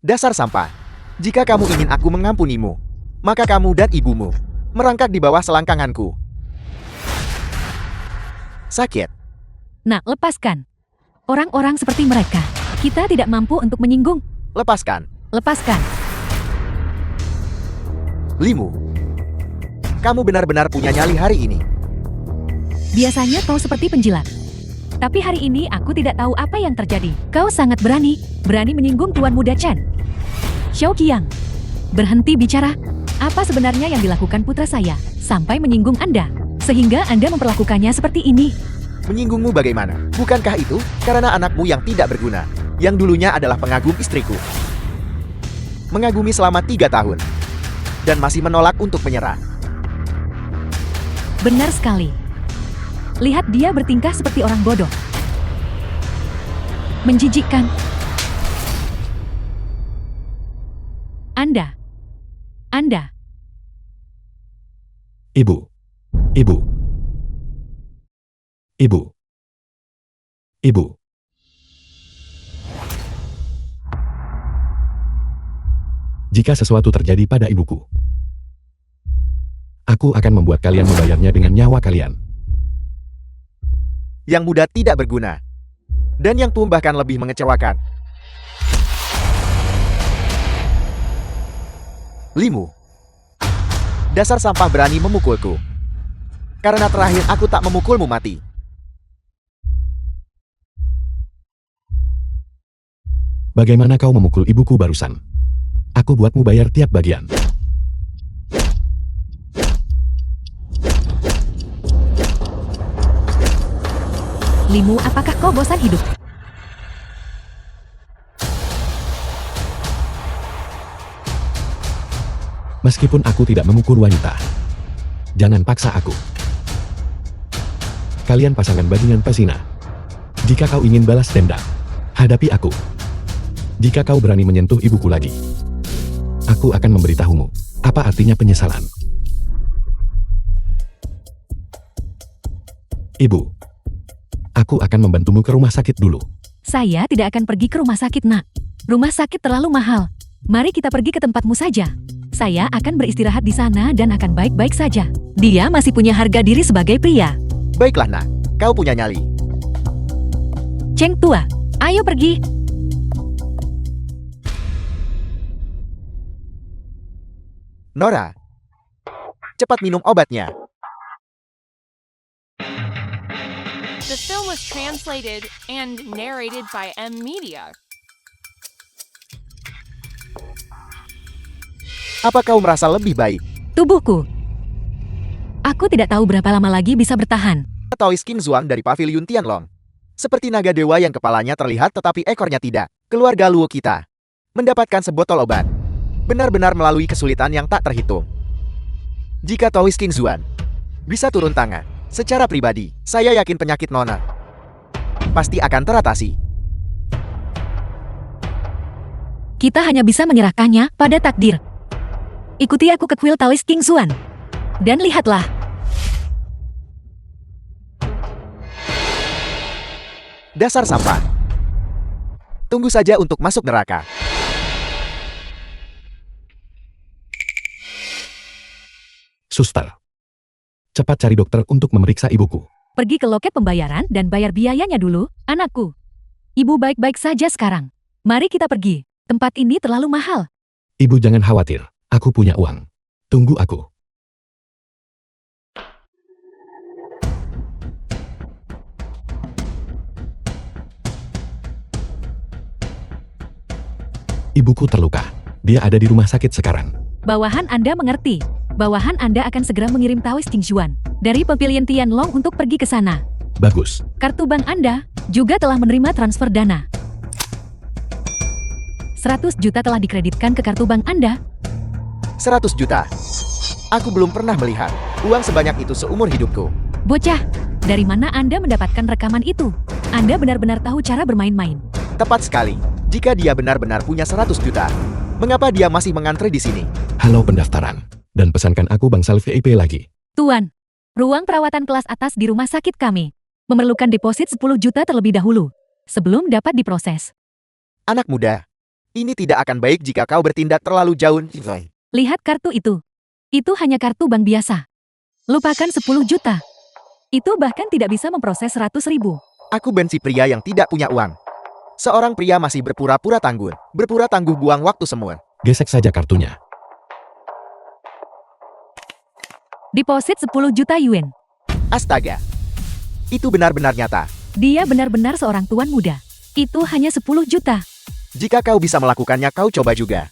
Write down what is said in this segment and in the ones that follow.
Dasar sampah. Jika kamu ingin aku mengampunimu, maka kamu dan ibumu merangkak di bawah selangkanganku. Sakit. Nak, lepaskan. Orang-orang seperti mereka, kita tidak mampu untuk menyinggung. Lepaskan. Lepaskan. Limu. Kamu benar-benar punya nyali hari ini. Biasanya kau seperti penjilat. Tapi hari ini aku tidak tahu apa yang terjadi. Kau sangat berani menyinggung Tuan Muda Chen. Xiao Qiang, berhenti bicara. Apa sebenarnya yang dilakukan putra saya sampai menyinggung Anda, sehingga Anda memperlakukannya seperti ini? Menyinggungmu bagaimana? Bukankah itu karena anakmu yang tidak berguna, yang dulunya adalah pengagum istriku? Mengagumi selama 3 tahun, dan masih menolak untuk menyerah. Benar sekali. Lihat dia bertingkah seperti orang bodoh. Menjijikkan. Anda. Ibu. Jika sesuatu terjadi pada ibuku, aku akan membuat kalian membayarnya dengan nyawa kalian. Yang muda tidak berguna, dan yang tua bahkan lebih mengecewakan. Limu. Dasar sampah berani memukulku. Karena terakhir aku tak memukulmu mati. Bagaimana kau memukul ibuku barusan? Aku buatmu bayar tiap bagian. Limu, apakah kau bosan hidup? Meskipun aku tidak memukul wanita, jangan paksa aku. Kalian pasangan bajingan pesina. Jika kau ingin balas dendam, hadapi aku. Jika kau berani menyentuh ibuku lagi, aku akan memberitahumu apa artinya penyesalan. Ibu, aku akan membantumu ke rumah sakit dulu. Saya tidak akan pergi ke rumah sakit, Nak. Rumah sakit terlalu mahal. Mari kita pergi ke tempatmu saja. Saya akan beristirahat di sana dan akan baik-baik saja. Dia masih punya harga diri sebagai pria. Baiklah nak, kau punya nyali. Cheng tua, ayo pergi. Nora, cepat minum obatnya. The film was translated and narrated by M Media. Apa kau merasa lebih baik? Tubuhku. Aku tidak tahu berapa lama lagi bisa bertahan. Toys King Zuang dari Pavilion Tianlong. Seperti naga dewa yang kepalanya terlihat tetapi ekornya tidak. Keluarga Luo kita mendapatkan sebotol obat. Benar-benar melalui kesulitan yang tak terhitung. Jika Toys King Zuan bisa turun tangan, secara pribadi, saya yakin penyakit Nona pasti akan teratasi. Kita hanya bisa menyerahkannya pada takdir. Ikuti aku ke kuil Taoist King Zuan. Dan lihatlah. Dasar sampah. Tunggu saja untuk masuk neraka. Suster, cepat cari dokter untuk memeriksa ibuku. Pergi ke loket pembayaran dan bayar biayanya dulu, anakku. Ibu baik-baik saja sekarang. Mari kita pergi. Tempat ini terlalu mahal. Ibu jangan khawatir. Aku punya uang. Tunggu aku. Ibuku terluka. Dia ada di rumah sakit sekarang. Bawahan Anda mengerti. Bawahan Anda akan segera mengirim Taoist King Zuan dari Pavilion Tianlong untuk pergi ke sana. Bagus. Kartu bank Anda juga telah menerima transfer dana. 100 juta telah dikreditkan ke kartu bank Anda. 100 juta. Aku belum pernah melihat uang sebanyak itu seumur hidupku. Bocah, dari mana Anda mendapatkan rekaman itu? Anda benar-benar tahu cara bermain-main. Tepat sekali. Jika dia benar-benar punya 100 juta, mengapa dia masih mengantre di sini? Halo pendaftaran. Dan pesankan aku bangsal VIP lagi. Tuan, ruang perawatan kelas atas di rumah sakit kami memerlukan deposit 10 juta terlebih dahulu sebelum dapat diproses. Anak muda, Ini tidak akan baik jika kau bertindak terlalu jauh. Lihat kartu itu. Itu hanya kartu bank biasa. Lupakan 10 juta. Itu bahkan tidak bisa memproses 100.000. Aku benci pria yang tidak punya uang. Seorang pria masih berpura-pura tangguh. Berpura tangguh buang waktu semua. Gesek saja kartunya. Deposit 10 juta yuan. Astaga. Itu benar-benar nyata. Dia benar-benar seorang tuan muda. Itu hanya 10 juta. Jika kau bisa melakukannya, kau coba juga.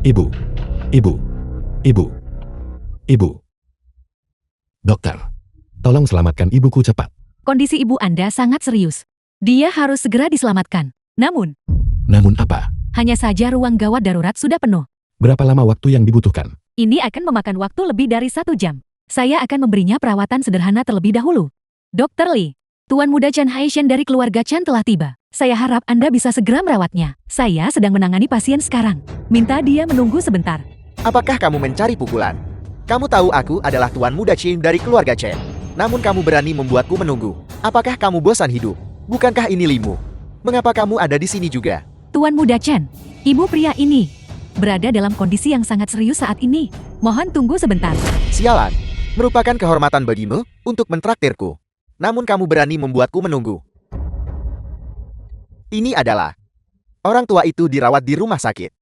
Ibu. Ibu. Ibu. Ibu. Dokter. Tolong selamatkan ibuku cepat. Kondisi ibu Anda sangat serius. Dia harus segera diselamatkan. Namun Apa? hanya saja ruang gawat darurat sudah penuh. Berapa lama waktu yang dibutuhkan? Ini akan memakan waktu lebih dari 1 jam. Saya akan memberinya perawatan sederhana terlebih dahulu. Dr. Lee, Tuan Muda Chen Haishan dari keluarga Chen telah tiba. Saya harap Anda bisa segera merawatnya. Saya sedang menangani pasien sekarang. Minta dia menunggu sebentar. Apakah kamu mencari pukulan? Kamu tahu aku adalah Tuan Muda Chen dari keluarga Chen. Namun kamu berani membuatku menunggu. Apakah kamu bosan hidup? Bukankah ini limu? Mengapa kamu ada di sini juga? Tuan Muda Chen, ibu pria ini berada dalam kondisi yang sangat serius saat ini. Mohon tunggu sebentar. Sialan. Merupakan kehormatan bagimu untuk mentraktirku. Namun kamu berani membuatku menunggu. Ini adalah orang tua itu dirawat di rumah sakit.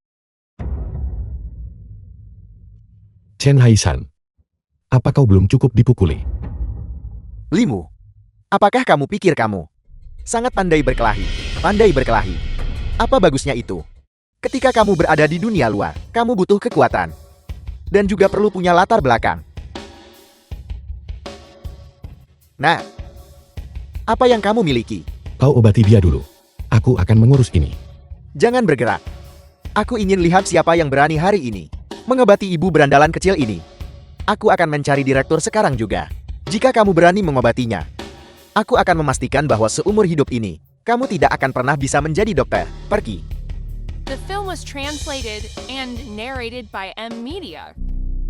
Chen Haishan. Apa kau belum cukup dipukuli? Limu. Apakah kamu pikir kamu sangat pandai berkelahi? Pandai berkelahi. Apa bagusnya itu? Ketika kamu berada di dunia luar, kamu butuh kekuatan. Dan juga perlu punya latar belakang. Nah, apa yang kamu miliki? Kau obati dia dulu. Aku akan mengurus ini. Jangan bergerak. Aku ingin lihat siapa yang berani hari ini mengobati ibu berandalan kecil ini. Aku akan mencari direktur sekarang juga. Jika kamu berani mengobatinya, aku akan memastikan bahwa seumur hidup ini, kamu tidak akan pernah bisa menjadi dokter. Pergi. The film was translated and narrated by M Media.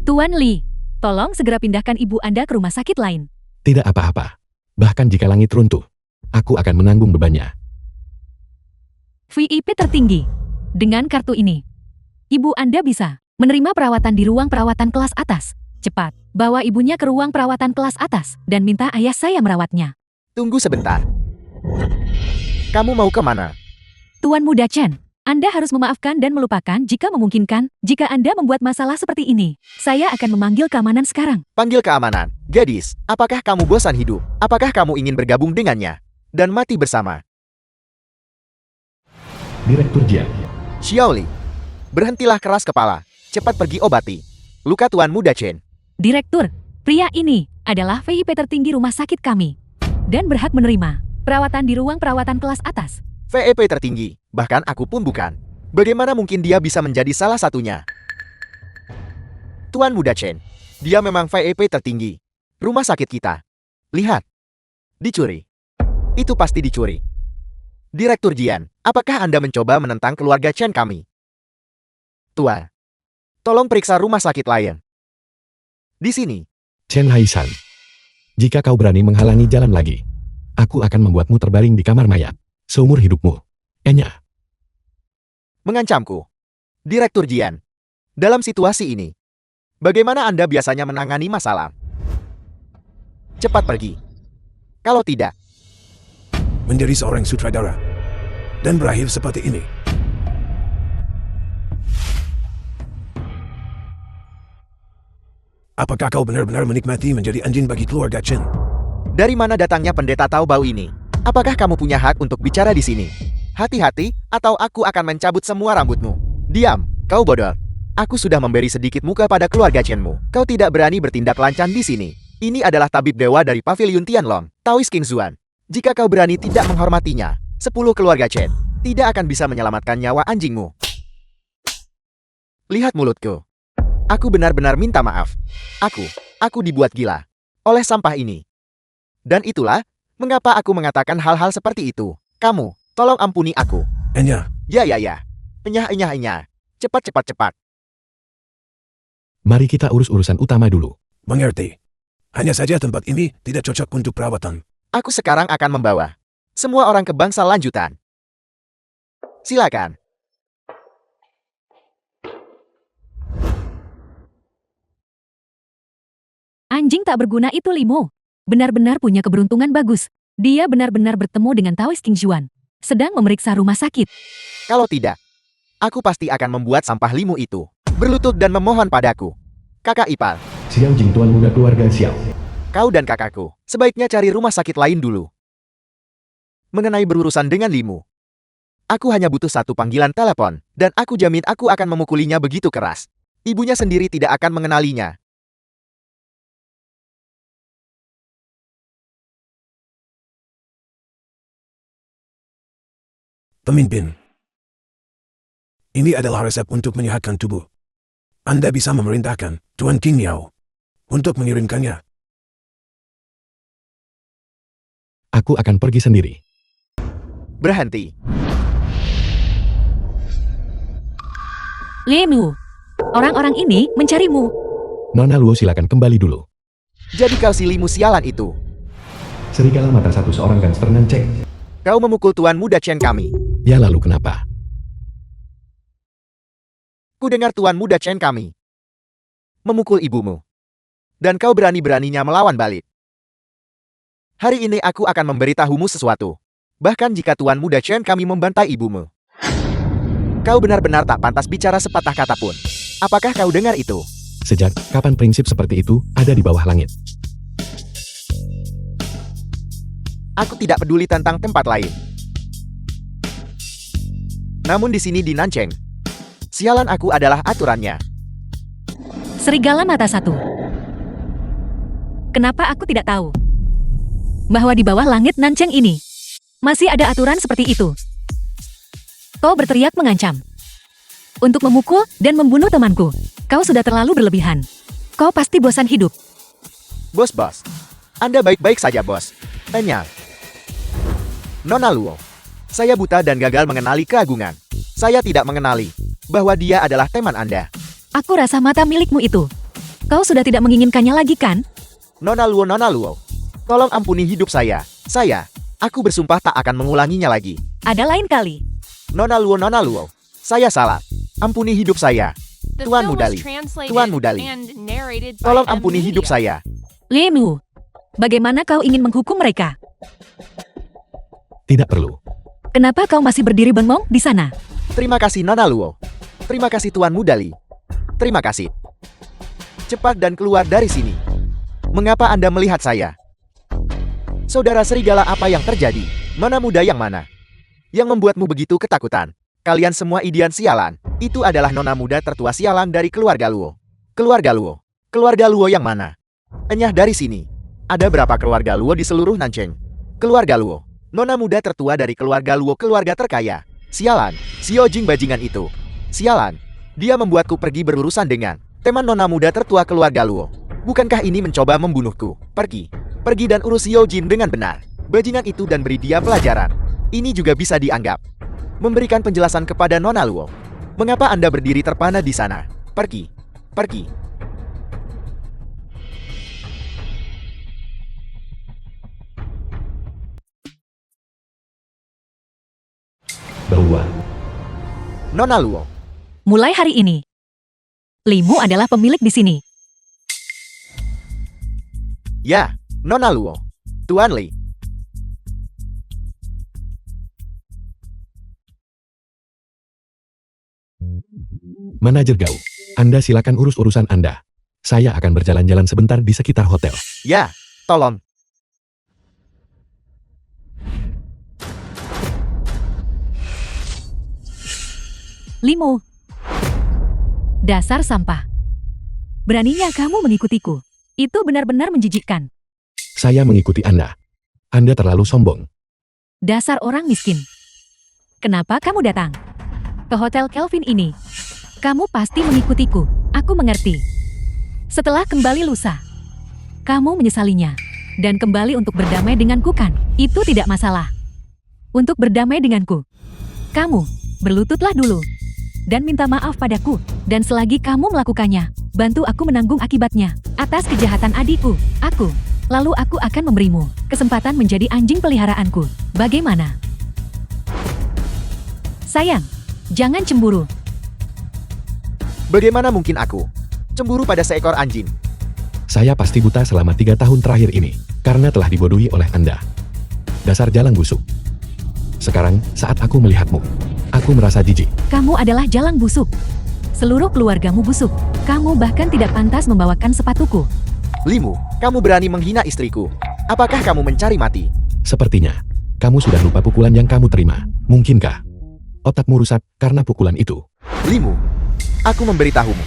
Tuan Lee, tolong segera pindahkan ibu Anda ke rumah sakit lain. Tidak apa-apa. Bahkan jika langit runtuh, aku akan menanggung bebannya. VIP tertinggi. Dengan kartu ini, ibu Anda bisa menerima perawatan di ruang perawatan kelas atas. Cepat, bawa ibunya ke ruang perawatan kelas atas dan minta ayah saya merawatnya. Tunggu sebentar. Kamu mau kemana? Tuan Muda Chen, Anda harus memaafkan dan melupakan jika memungkinkan. Jika Anda membuat masalah seperti ini, saya akan memanggil keamanan sekarang. Panggil keamanan. Gadis, apakah kamu bosan hidup? Apakah kamu ingin bergabung dengannya dan mati bersama? Direktur Jian. Xiaoli, berhentilah keras kepala. Cepat pergi obati luka Tuan Muda Chen. Direktur, pria ini adalah VIP tertinggi rumah sakit kami dan berhak menerima perawatan di ruang perawatan kelas atas. VIP tertinggi, bahkan aku pun bukan. Bagaimana mungkin dia bisa menjadi salah satunya? Tuan Muda Chen, dia memang VIP tertinggi rumah sakit kita. Lihat, dicuri. Itu pasti dicuri. Direktur Jian, apakah Anda mencoba menentang keluarga Chen kami? Tuan, tolong periksa rumah sakit lain. Di sini. Chen Haishan. Jika kau berani menghalangi jalan lagi, aku akan membuatmu terbaring di kamar mayat seumur hidupmu. Enya. Mengancamku. Direktur Jian, dalam situasi ini, bagaimana Anda biasanya menangani masalah? Cepat pergi. Kalau tidak, menjadi seorang sutradara dan berakhir seperti ini. Apakah kau benar-benar menikmati menjadi anjing bagi keluarga Chen? dari mana datangnya pendeta tahu bau ini? Apakah kamu punya hak untuk bicara di sini? Hati-hati, atau aku akan mencabut semua rambutmu. Diam, kau bodoh. Aku sudah memberi sedikit muka pada keluarga Chenmu. Kau tidak berani bertindak lancang di sini. Ini adalah tabib dewa dari Pavilion Tianlong, Taoist King Zuan. Jika kau berani tidak menghormatinya, 10 keluarga Chen tidak akan bisa menyelamatkan nyawa anjingmu. Lihat mulutku. Aku benar-benar minta maaf. Aku dibuat gila oleh sampah ini. Dan itulah mengapa aku mengatakan hal-hal seperti itu. Kamu, tolong ampuni aku. Enya, Ya. Enyah. Cepat. Mari kita urus urusan utama dulu. mengerti. Hanya saja tempat ini tidak cocok untuk perawatan. Aku sekarang akan membawa semua orang ke bangsa lanjutan. Silakan. Anjing tak berguna itu Limo. Benar-benar punya keberuntungan bagus. Dia benar-benar bertemu dengan Taoist King Juan. Sedang memeriksa rumah sakit. Kalau tidak, aku pasti akan membuat sampah limu itu berlutut dan memohon padaku. Kakak ipar, Xiao Jing tuan muda keluarga Xiao. kau dan kakakku sebaiknya cari rumah sakit lain dulu. Mengenai berurusan dengan limu, aku hanya butuh satu panggilan telepon, dan aku jamin aku akan memukulinya begitu keras. Ibunya sendiri tidak akan mengenalinya. Pemimpin. Ini adalah resep untuk menyehatkan tubuh. Anda bisa memerintahkan Tuan King Miao untuk mengirimkannya. Aku akan pergi sendiri. Berhenti. Limu, orang-orang ini mencarimu. Nona Luo silakan kembali dulu. Jadi kau si limu sialan itu. Serigala mata satu seorang gangster Nanceng. Kau memukul tuan muda Chen kami. Ya lalu kenapa? Ku dengar tuan muda Chen kami memukul ibumu. Dan kau berani-beraninya melawan balik. Hari ini aku akan memberitahumu sesuatu. Bahkan jika tuan muda Chen kami membantai ibumu. Kau benar-benar tak pantas bicara sepatah kata pun. Apakah kau dengar itu? Sejak kapan prinsip seperti itu ada di bawah langit? Aku tidak peduli tentang tempat lain. Namun di sini di Nancheng, sialan aku adalah aturannya. Serigala mata satu. Kenapa aku tidak tahu bahwa di bawah langit Nancheng ini masih ada aturan seperti itu? Kau berteriak mengancam untuk memukul dan membunuh temanku. Kau sudah terlalu berlebihan. Kau pasti bosan hidup. Bos, Anda baik-baik saja, bos. Tanya. Nona Luo, saya buta dan gagal mengenali keagungan. Saya tidak mengenali bahwa dia adalah teman Anda. Aku rasa mata milikmu itu. Kau sudah tidak menginginkannya lagi kan? Nona Luo, tolong ampuni hidup saya. Aku bersumpah tak akan mengulanginya lagi. Ada lain kali. Nona Luo, saya salah. Ampuni hidup saya. The Tuan film was Mudali, translated Tuan Mudali. and narrated by Tolong M ampuni hidup Media. saya. Limu, bagaimana kau ingin menghukum mereka? Tidak perlu. Kenapa kau masih berdiri bengong di sana? Terima kasih Nona Luo. Terima kasih Tuan Mudali. Terima kasih. Cepat dan keluar dari sini. Mengapa Anda melihat saya? Saudara serigala, apa yang terjadi? Nona muda yang mana? Yang membuatmu begitu ketakutan? Kalian semua idian sialan. Itu adalah nona muda tertua sialan dari keluarga Luo. Keluarga Luo? Keluarga Luo yang mana? Enyah dari sini. Ada berapa keluarga Luo di seluruh Nancheng? Keluarga Luo. Nona muda tertua dari keluarga Luo, keluarga terkaya. Sialan, Xiao Jing bajingan itu. Sialan, dia membuatku pergi berurusan dengan teman nona muda tertua keluarga Luo. Bukankah ini mencoba membunuhku? Pergi dan urus Xiao Jin dengan benar. Bajingan itu dan beri dia pelajaran. Ini juga bisa dianggap memberikan penjelasan kepada Nona Luo. Mengapa Anda berdiri terpana di sana? Pergi. Bahwa Nona Luo, Mulai hari ini, Limu adalah pemilik di sini. ya, Nona Luo. Tuan Li. manajer Gao, Anda silakan urus urusan Anda. Saya akan berjalan-jalan sebentar di sekitar hotel. Ya, tolong. Limu, dasar sampah. Beraninya kamu mengikutiku. Itu benar-benar menjijikkan. Saya mengikuti Anda. Anda terlalu sombong. Dasar orang miskin. Kenapa kamu datang ke Hotel Kelvin ini? Kamu pasti mengikutiku. Aku mengerti. Setelah kembali lusa, kamu menyesalinya. Dan kembali untuk berdamai denganku kan? Itu tidak masalah. Untuk berdamai denganku, kamu berlututlah dulu. dan minta maaf padaku. Dan selagi kamu melakukannya, bantu aku menanggung akibatnya. Atas kejahatan adikku, lalu aku akan memberimu kesempatan menjadi anjing peliharaanku. Bagaimana? Sayang, jangan cemburu. Bagaimana mungkin aku cemburu pada seekor anjing? Saya pasti buta selama 3 tahun terakhir ini, karena telah dibodohi oleh Anda. Dasar jalang busuk. Sekarang, saat aku melihatmu, aku merasa jijik. Kamu adalah jalang busuk. Seluruh keluargamu busuk. Kamu bahkan tidak pantas membawakan sepatuku. Limu, kamu berani menghina istriku. Apakah kamu mencari mati? Sepertinya, kamu sudah lupa pukulan yang kamu terima. Mungkinkah otakmu rusak karena pukulan itu? Limu, aku memberitahumu.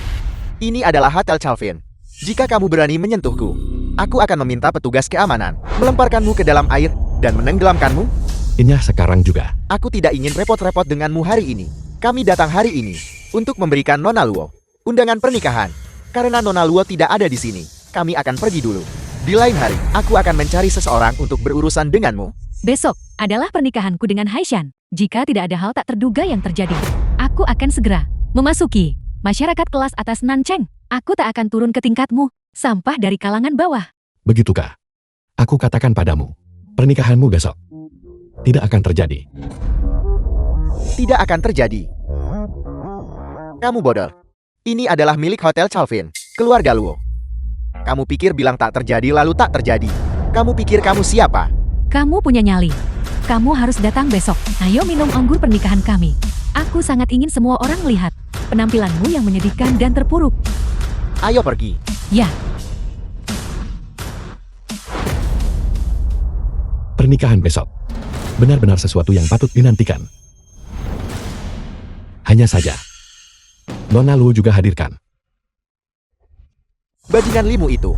Ini adalah Hotel Calvin. Jika kamu berani menyentuhku, aku akan meminta petugas keamanan melemparkanmu ke dalam air dan menenggelamkanmu. Inyah sekarang juga. Aku tidak ingin repot-repot denganmu hari ini. Kami datang hari ini untuk memberikan Nona Luo undangan pernikahan. Karena Nona Luo tidak ada di sini, kami akan pergi dulu. Di lain hari, aku akan mencari seseorang untuk berurusan denganmu. Besok adalah pernikahanku dengan Haishan. Jika tidak ada hal tak terduga yang terjadi, aku akan segera memasuki masyarakat kelas atas Nancheng. Aku tak akan turun ke tingkatmu, sampah dari kalangan bawah. Begitukah? Aku katakan padamu, pernikahanmu besok tidak akan terjadi. Tidak akan terjadi. Kamu bodoh. Ini adalah milik Hotel Calvin, keluarga Luo. Kamu pikir bilang tak terjadi lalu tak terjadi. Kamu pikir kamu siapa? Kamu punya nyali. Kamu harus datang besok. Ayo minum anggur pernikahan kami. Aku sangat ingin semua orang melihat penampilanmu yang menyedihkan dan terpuruk. Ayo pergi. Ya, Pernikahan besok benar-benar sesuatu yang patut dinantikan. Hanya saja, Nona Luo juga hadirkan. Bajingan Limu itu.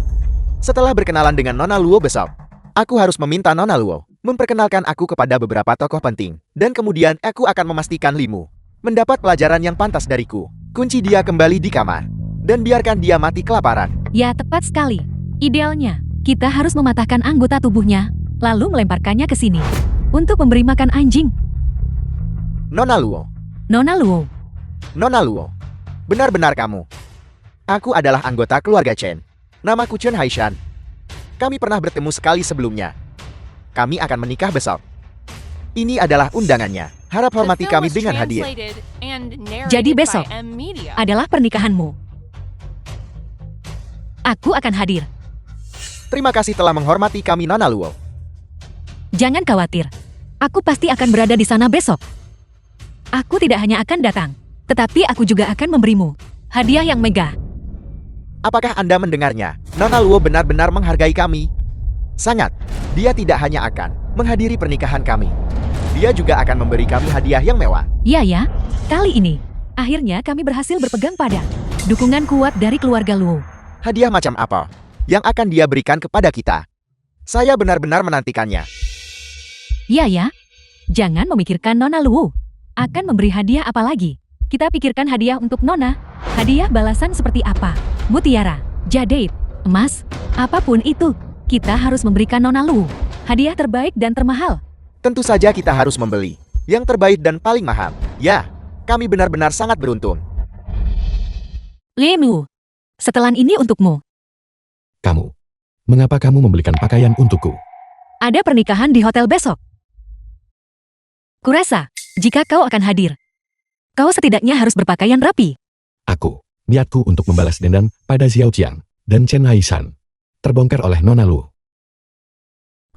Setelah berkenalan dengan Nona Luo besok, aku harus meminta Nona Luo memperkenalkan aku kepada beberapa tokoh penting. Dan kemudian aku akan memastikan Limu mendapat pelajaran yang pantas dariku. Kunci dia kembali di kamar. Dan biarkan dia mati kelaparan. ya tepat sekali. Idealnya, kita harus mematahkan anggota tubuhnya, lalu melemparkannya ke sini untuk memberi makan anjing. Nona Luo. Nona Luo, Nona Luo. Benar-benar kamu. Aku adalah anggota keluarga Chen. Namaku Chen Haishan. Kami pernah bertemu sekali sebelumnya. Kami akan menikah besok. Ini adalah undangannya. Harap The hormati film kami was dengan hadiah. translated and narrated Jadi by besok M Media. adalah pernikahanmu. Aku akan hadir. Terima kasih telah menghormati kami Nona Luo. Jangan khawatir. Aku pasti akan berada di sana besok. Aku tidak hanya akan datang, tetapi aku juga akan memberimu hadiah yang megah. Apakah Anda mendengarnya? Nona Luo benar-benar menghargai kami. Sangat. Dia tidak hanya akan menghadiri pernikahan kami. Dia juga akan memberi kami hadiah yang mewah. Ya, kali ini, akhirnya kami berhasil berpegang pada dukungan kuat dari keluarga Luo. Hadiah macam apa yang akan dia berikan kepada kita? Saya benar-benar menantikannya. Ya, jangan memikirkan Nona Luo akan memberi hadiah apa lagi. Kita pikirkan hadiah untuk Nona. Hadiah balasan seperti apa? Mutiara, jadeit, emas, apapun itu. Kita harus memberikan Nona Luo hadiah terbaik dan termahal. Tentu saja kita harus membeli yang terbaik dan paling mahal. Ya, kami benar-benar sangat beruntung. Limu, setelan ini untukmu. Kamu, mengapa kamu membelikan pakaian untukku? Ada pernikahan di hotel besok. Kurasa, jika kau akan hadir, kau setidaknya harus berpakaian rapi. Aku, niatku untuk membalas dendam pada Xiao Qiang dan Chen Haishan terbongkar oleh Nona Luo.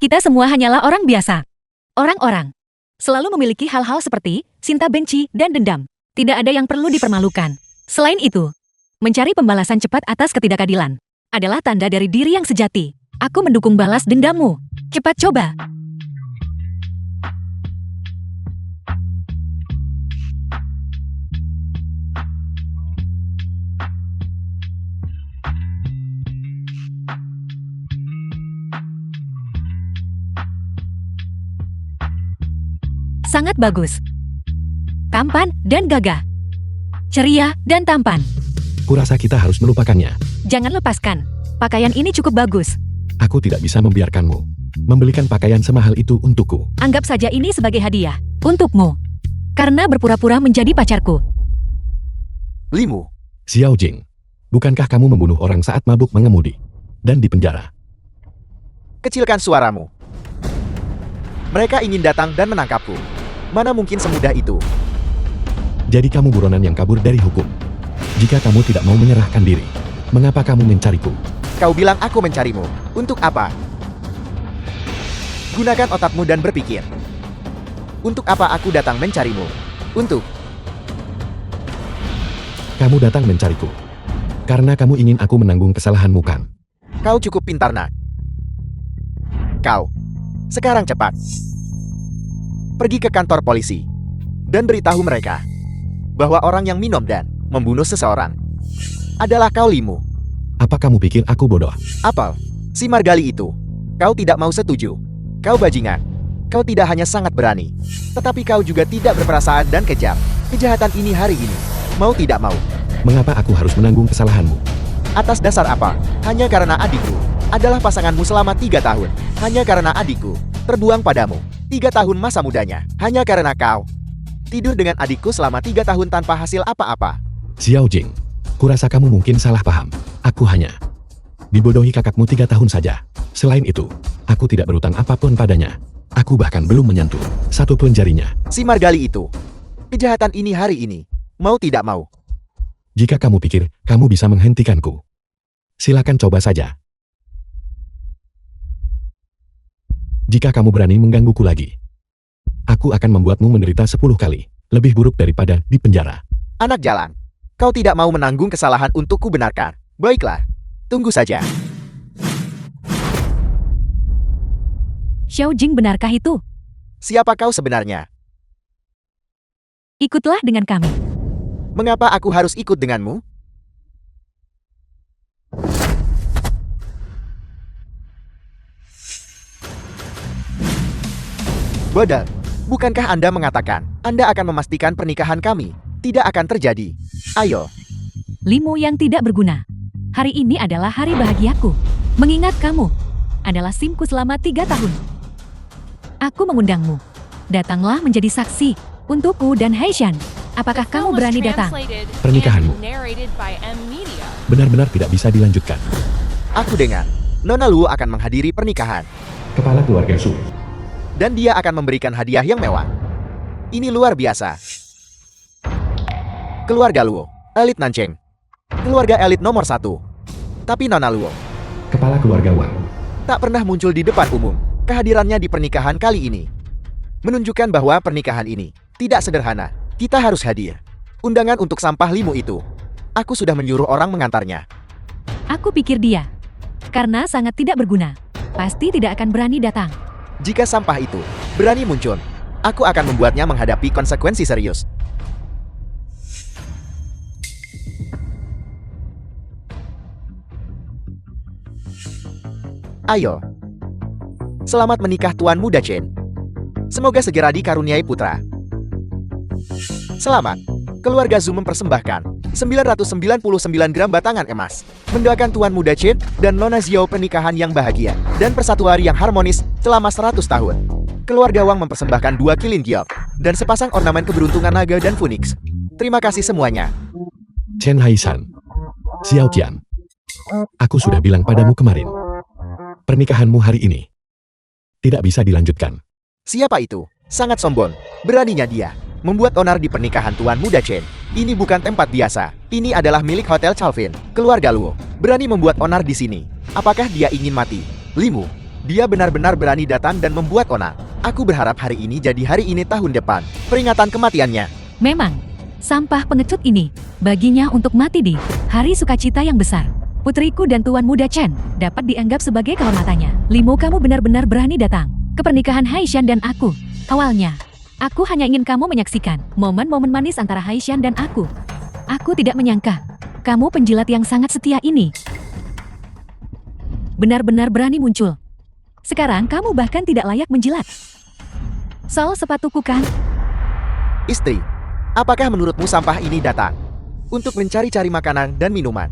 Kita semua hanyalah orang biasa. Orang-orang selalu memiliki hal-hal seperti cinta benci dan dendam. Tidak ada yang perlu dipermalukan. Selain itu, mencari pembalasan cepat atas ketidakadilan adalah tanda dari diri yang sejati. Aku mendukung balas dendammu. Cepat coba. Sangat bagus. Tampan dan gagah. Ceria dan tampan. Kurasa kita harus melupakannya. Jangan lepaskan. Pakaian ini cukup bagus. Aku tidak bisa membiarkanmu membelikan pakaian semahal itu untukku. Anggap saja ini sebagai hadiah untukmu. Karena berpura-pura menjadi pacarku. Limu. Xiao Jing, bukankah kamu membunuh orang saat mabuk mengemudi dan di penjara? Kecilkan suaramu. Mereka ingin datang dan menangkapku. Mana mungkin semudah itu? Jadi kamu buronan yang kabur dari hukum. Jika kamu tidak mau menyerahkan diri, mengapa kamu mencariku? Kau bilang aku mencarimu. Untuk apa? Gunakan otakmu dan berpikir. Untuk apa aku datang mencarimu? Untuk... Kamu datang mencariku karena kamu ingin aku menanggung kesalahanmu, kan? Kau cukup pintar, nak. Kau. Sekarang cepat. Pergi ke kantor polisi. Dan beritahu mereka bahwa orang yang minum dan membunuh seseorang adalah kau, Limu. Apa kamu pikir aku bodoh? Apel. Si Margali itu. Kau tidak mau setuju. Kau bajingan. Kau tidak hanya sangat berani, tetapi kau juga tidak berperasaan dan kejam. Kejahatan ini hari ini. Mau tidak mau. Mengapa aku harus menanggung kesalahanmu? Atas dasar apa? Hanya karena adikku adalah pasanganmu selama 3 tahun. Hanya karena adikku terbuang padamu 3 tahun masa mudanya. Hanya karena kau tidur dengan adikku selama 3 tahun tanpa hasil apa-apa. Xiao Jing, kurasa kamu mungkin salah paham. Aku hanya dibodohi kakakmu 3 tahun saja. Selain itu, aku tidak berutang apapun padanya. Aku bahkan belum menyentuh satu pun jarinya. Si Margali itu. Kejahatan ini hari ini. Mau tidak mau. Jika kamu pikir kamu bisa menghentikanku, silakan coba saja. Jika kamu berani menggangguku lagi, aku akan membuatmu menderita 10 kali. Lebih buruk daripada di penjara. Anak jalan. Kau tidak mau menanggung kesalahan untuk kubenarkan. Baiklah. Tunggu saja. Xiao Jing, benarkah itu? Siapa kau sebenarnya? Ikutlah dengan kami. Mengapa aku harus ikut denganmu? Bodoh. Bukankah Anda mengatakan Anda akan memastikan pernikahan kami tidak akan terjadi? Ayo. Limu yang tidak berguna. Hari ini adalah hari bahagiaku. Mengingat kamu adalah simku selama 3 tahun. Aku mengundangmu. Datanglah menjadi saksi untukku dan Haishan. Apakah The kamu film was berani datang? translated Pernikahanmu. and narrated by M Media. Benar-benar tidak bisa dilanjutkan. Aku dengar Nona Luo akan menghadiri pernikahan. Kepala keluarga Su. Dan dia akan memberikan hadiah yang mewah. Ini luar biasa. Keluarga Luo, elit Nancheng. Keluarga elit nomor 1. Tapi Nona Luo Kepala keluarga Wang. tak pernah muncul di depan umum. Kehadirannya di pernikahan kali ini menunjukkan bahwa pernikahan ini tidak sederhana. Kita harus hadir. Undangan untuk sampah Limu itu. Aku sudah menyuruh orang mengantarnya. Aku pikir dia. Karena sangat tidak berguna. Pasti tidak akan berani datang. Jika sampah itu berani muncul, aku akan membuatnya menghadapi konsekuensi serius. Ayo. Selamat menikah Tuan Muda Chen. Semoga segera dikaruniai putra. Selamat. Keluarga Zhu mempersembahkan 999 gram batangan emas. Mendoakan Tuan Muda Chen dan Nona Xiao pernikahan yang bahagia dan persatuan yang harmonis selama 100 tahun. Keluarga Wang mempersembahkan 2 kilin giok dan sepasang ornamen keberuntungan naga dan phoenix. Terima kasih semuanya. Chen Haishan. Xiao Tian. Aku sudah bilang padamu kemarin. Pernikahanmu hari ini tidak bisa dilanjutkan. Siapa itu? Sangat sombong. Beraninya dia membuat onar di pernikahan Tuan Muda Chen. Ini bukan tempat biasa. Ini adalah milik Hotel Calvin. Keluarga Luo berani membuat onar di sini. Apakah dia ingin mati? Limu, dia benar-benar berani datang dan membuat onar. Aku berharap hari ini jadi hari ini tahun depan. Peringatan kematiannya. Memang, sampah pengecut ini baginya untuk mati di hari sukacita yang besar. Putriku dan Tuan Muda Chen dapat dianggap sebagai kehormatannya. Limu, kamu benar-benar berani datang ke pernikahan Haishan dan aku. Awalnya, aku hanya ingin kamu menyaksikan momen-momen manis antara Haishan dan aku. Aku tidak menyangka kamu penjilat yang sangat setia ini benar-benar berani muncul. Sekarang kamu bahkan tidak layak menjilat. Sol sepatuku kan? Istri, apakah menurutmu sampah ini datang untuk mencari-cari makanan dan minuman?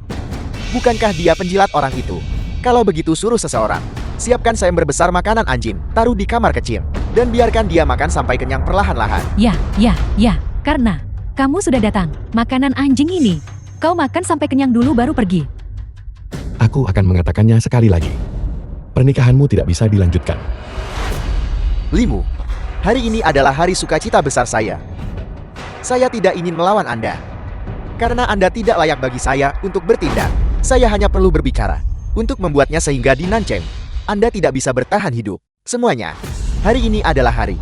Bukankah dia penjilat orang itu? Kalau begitu suruh seseorang siapkan seember besar makanan anjing, taruh di kamar kecil, dan biarkan dia makan sampai kenyang perlahan-lahan. Ya, karena kamu sudah datang. Makanan anjing ini. Kau makan sampai kenyang dulu baru pergi. Aku akan mengatakannya sekali lagi. Pernikahanmu tidak bisa dilanjutkan. Limu, hari ini adalah hari sukacita besar saya. Saya tidak ingin melawan Anda. Karena Anda tidak layak bagi saya untuk bertindak. Saya hanya perlu berbicara untuk membuatnya sehingga di Nancheng Anda tidak bisa bertahan hidup. Semuanya, hari ini adalah hari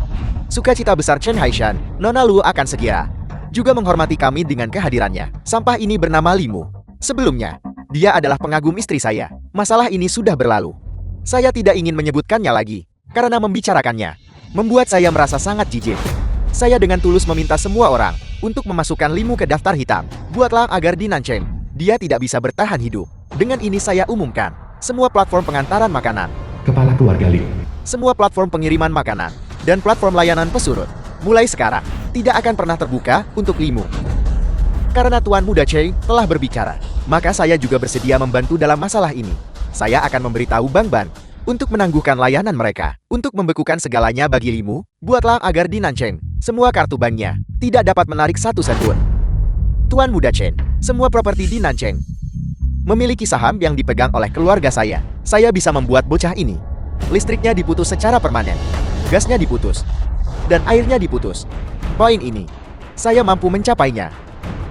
sukacita besar Chen Haishan. Nona Luo akan segera juga menghormati kami dengan kehadirannya. Sampah ini bernama Limu. Sebelumnya, dia adalah pengagum istri saya. Masalah ini sudah berlalu. Saya tidak ingin menyebutkannya lagi, karena membicarakannya membuat saya merasa sangat jijik. Saya dengan tulus meminta semua orang untuk memasukkan Limu ke daftar hitam. Buatlah agar di Nancheng dia tidak bisa bertahan hidup. Dengan ini saya umumkan semua platform pengantaran makanan, Kepala keluarga Liu. semua platform pengiriman makanan, dan platform layanan pesurut mulai sekarang tidak akan pernah terbuka untuk Limu. Karena Tuan Muda Cheng telah berbicara, maka saya juga bersedia membantu dalam masalah ini. Saya akan memberitahu Bang Ban untuk menangguhkan layanan mereka. Untuk membekukan segalanya bagi Limu, buatlah agar di Nancheng semua kartu banknya tidak dapat menarik satu sen pun. Tuan Muda Chen, semua properti di Nancheng memiliki saham yang dipegang oleh keluarga saya. Saya bisa membuat bocah ini. Listriknya diputus secara permanen, gasnya diputus, dan airnya diputus. Poin ini, saya mampu mencapainya.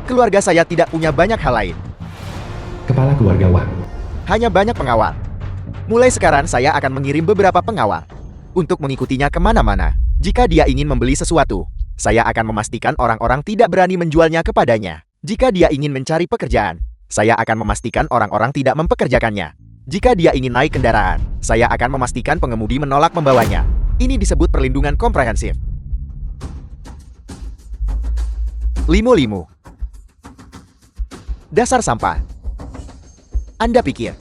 Keluarga saya tidak punya banyak hal lain, Kepala keluarga Wang. hanya banyak pengawal. Mulai sekarang saya akan mengirim beberapa pengawal untuk mengikutinya kemana-mana. Jika dia ingin membeli sesuatu, saya akan memastikan orang-orang tidak berani menjualnya kepadanya. Jika dia ingin mencari pekerjaan, saya akan memastikan orang-orang tidak mempekerjakannya. Jika dia ingin naik kendaraan, saya akan memastikan pengemudi menolak membawanya. Ini disebut perlindungan komprehensif. Limu-limu. Dasar sampah. Anda pikir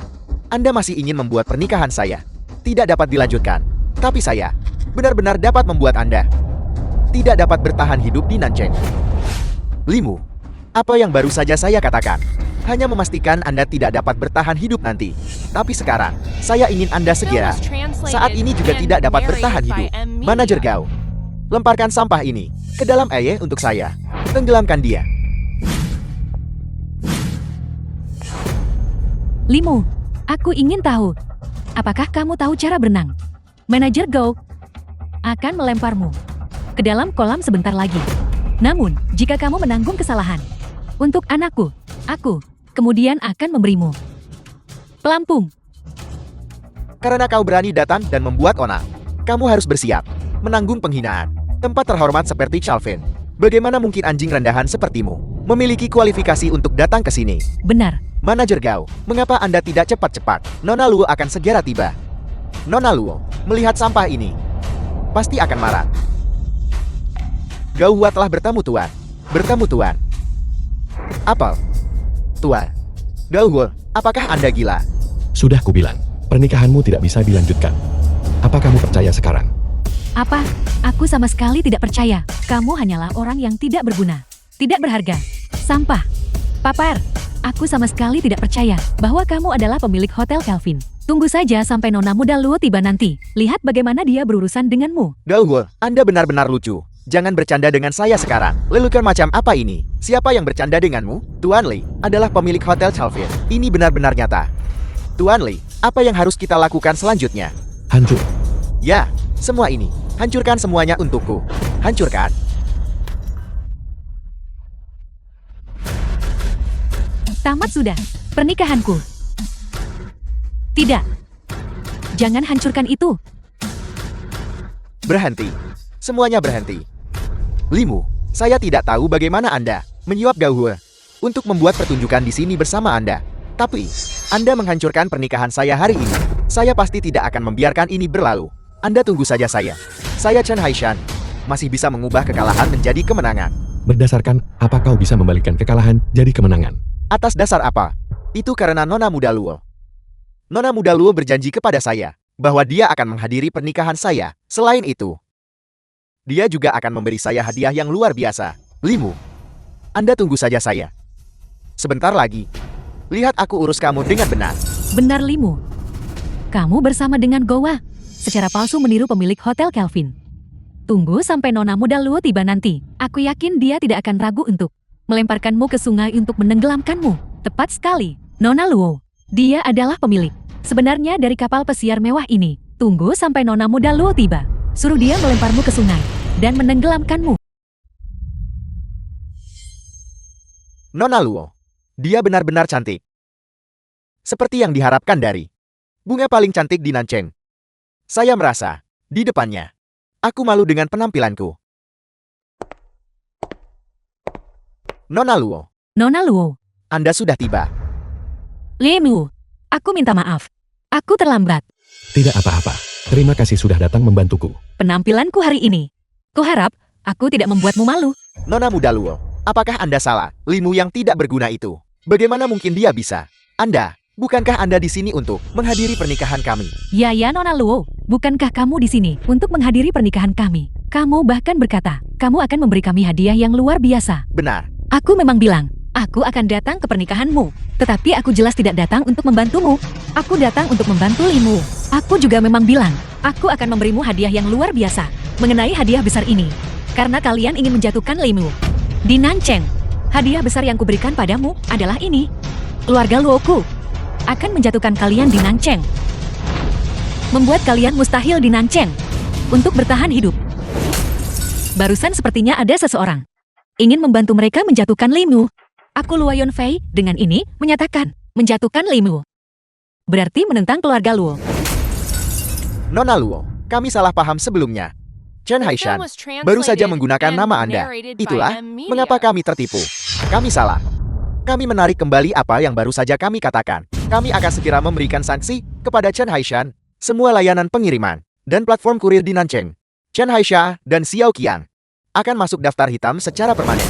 Anda masih ingin membuat pernikahan saya tidak dapat dilanjutkan, tapi saya benar-benar dapat membuat Anda tidak dapat bertahan hidup di Nancheng. Limu, apa yang baru saja saya katakan hanya memastikan Anda tidak dapat bertahan hidup nanti. Tapi sekarang, saya ingin Anda segera saat ini juga tidak dapat bertahan hidup. Manajer Gao, lemparkan sampah ini ke dalam air untuk saya. Tenggelamkan dia. Limu, aku ingin tahu, apakah kamu tahu cara berenang? Manajer Go akan melemparmu ke dalam kolam sebentar lagi. Namun, jika kamu menanggung kesalahan untuk anakku, aku kemudian akan memberimu pelampung. Karena kau berani datang dan membuat onar, kamu harus bersiap menanggung penghinaan. Tempat terhormat seperti Chalvin, bagaimana mungkin anjing rendahan sepertimu memiliki kualifikasi untuk datang ke sini? Benar, Manajer Gao, mengapa Anda tidak cepat-cepat? Nona Luo akan segera tiba. Nona Luo, melihat sampah ini, pasti akan marah. Gao Hua telah bertemu Tuan. Bertemu Tuan. Apel. Tuan. Gao Hua, apakah Anda gila? Sudah kubilang, pernikahanmu tidak bisa dilanjutkan. Apa kamu percaya sekarang? apa? Aku sama sekali tidak percaya. Kamu hanyalah orang yang tidak berguna, tidak berharga, sampah. Papar, aku sama sekali tidak percaya bahwa kamu adalah pemilik Hotel Kelvin. Tunggu saja sampai Nona Muda Luo tiba nanti. Lihat bagaimana dia berurusan denganmu. Gao Hua, Anda benar-benar lucu. Jangan bercanda dengan saya sekarang. Lelucon macam apa ini? Siapa yang bercanda denganmu? Tuan Li adalah pemilik Hotel Chalvin. Ini benar-benar nyata. Tuan Li, apa yang harus kita lakukan selanjutnya? Hancur. Ya, semua ini. Hancurkan semuanya untukku. Hancurkan. Tamat sudah pernikahanku. Tidak. Jangan hancurkan itu. Berhenti. Semuanya berhenti. Limu, saya tidak tahu bagaimana Anda menyuap Gao Hua untuk membuat pertunjukan di sini bersama Anda. Tapi, Anda menghancurkan pernikahan saya hari ini. Saya pasti tidak akan membiarkan ini berlalu. Anda tunggu saja saya. Saya Chen Haishan, masih bisa mengubah kekalahan menjadi kemenangan. Berdasarkan apa kau bisa membalikkan kekalahan jadi kemenangan? Atas dasar apa? Itu karena Nona Muda Luo. Nona Muda Luo berjanji kepada saya bahwa dia akan menghadiri pernikahan saya. Selain itu, dia juga akan memberi saya hadiah yang luar biasa. Limu, Anda tunggu saja saya. Sebentar lagi. Lihat aku urus kamu dengan benar. Benar Limu. Kamu bersama dengan Gowa secara palsu meniru pemilik Hotel Kelvin. Tunggu sampai Nona muda Luo tiba nanti. Aku yakin dia tidak akan ragu untuk melemparkanmu ke sungai untuk menenggelamkanmu. Tepat sekali, Nona Luo. Dia adalah pemilik sebenarnya dari kapal pesiar mewah ini. Tunggu sampai Nona muda Luo tiba. Suruh dia melemparmu ke sungai dan menenggelamkanmu. Nona Luo. Dia benar-benar cantik. Seperti yang diharapkan dari bunga paling cantik di Nancheng. Saya merasa, di depannya, aku malu dengan penampilanku. Nona Luo, Nona Luo, Anda sudah tiba. Limu, aku minta maaf. Aku terlambat. Tidak apa-apa. Terima kasih sudah datang membantuku. Penampilanku hari ini. Kuharap aku tidak membuatmu malu. Nona muda Luo, apakah Anda salah? Limu yang tidak berguna itu. Bagaimana mungkin dia bisa? Bukankah Anda di sini untuk menghadiri pernikahan kami? Ya, Nona Luo. Bukankah kamu di sini untuk menghadiri pernikahan kami? Kamu bahkan berkata, kamu akan memberi kami hadiah yang luar biasa. Benar. Aku memang bilang, aku akan datang ke pernikahanmu. Tetapi aku jelas tidak datang untuk membantumu. Aku datang untuk membantu Limu. Aku juga memang bilang, aku akan memberimu hadiah yang luar biasa. Mengenai hadiah besar ini. Karena kalian ingin menjatuhkan Limu. Di Nancheng, hadiah besar yang kuberikan padamu adalah ini. Keluarga Luoku akan menjatuhkan kalian di Nancheng. Membuat kalian mustahil di Nancheng untuk bertahan hidup. Barusan sepertinya ada seseorang ingin membantu mereka menjatuhkan Limu. Aku Luo Yunfei dengan ini menyatakan menjatuhkan Limu. Berarti menentang keluarga Luo. Nona Luo, kami salah paham sebelumnya. Chen The Haishan film was translated baru saja menggunakan and nama Anda. narrated by Itulah M Media. mengapa kami tertipu. Kami salah. Kami menarik kembali apa yang baru saja kami katakan. Kami akan segera memberikan sanksi kepada Chen Haishan, semua layanan pengiriman, dan platform kurir di Nancheng. Chen Haisha dan Xiao Qiang akan masuk daftar hitam secara permanen.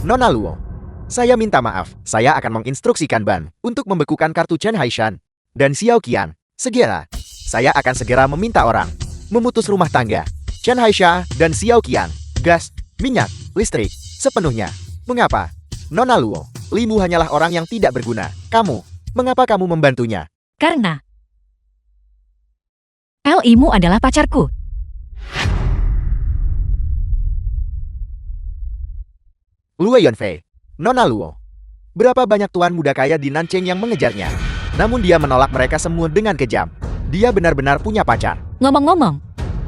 Nona Luo, saya minta maaf. Saya akan menginstruksikan Ban untuk membekukan kartu Chen Haishan dan Xiao Qiang. Segera, saya akan segera meminta orang memutus rumah tangga Chen Haisha dan Xiao Qiang. Gas, minyak, listrik, sepenuhnya. Mengapa? Nona Luo, Limu hanyalah orang yang tidak berguna. Mengapa kamu membantunya? Karena Limu adalah pacarku. Luo Yunfei, Nona Luo. Berapa banyak tuan muda kaya di Nancheng yang mengejarnya. Namun dia menolak mereka semua dengan kejam. Dia benar-benar punya pacar. Ngomong-ngomong,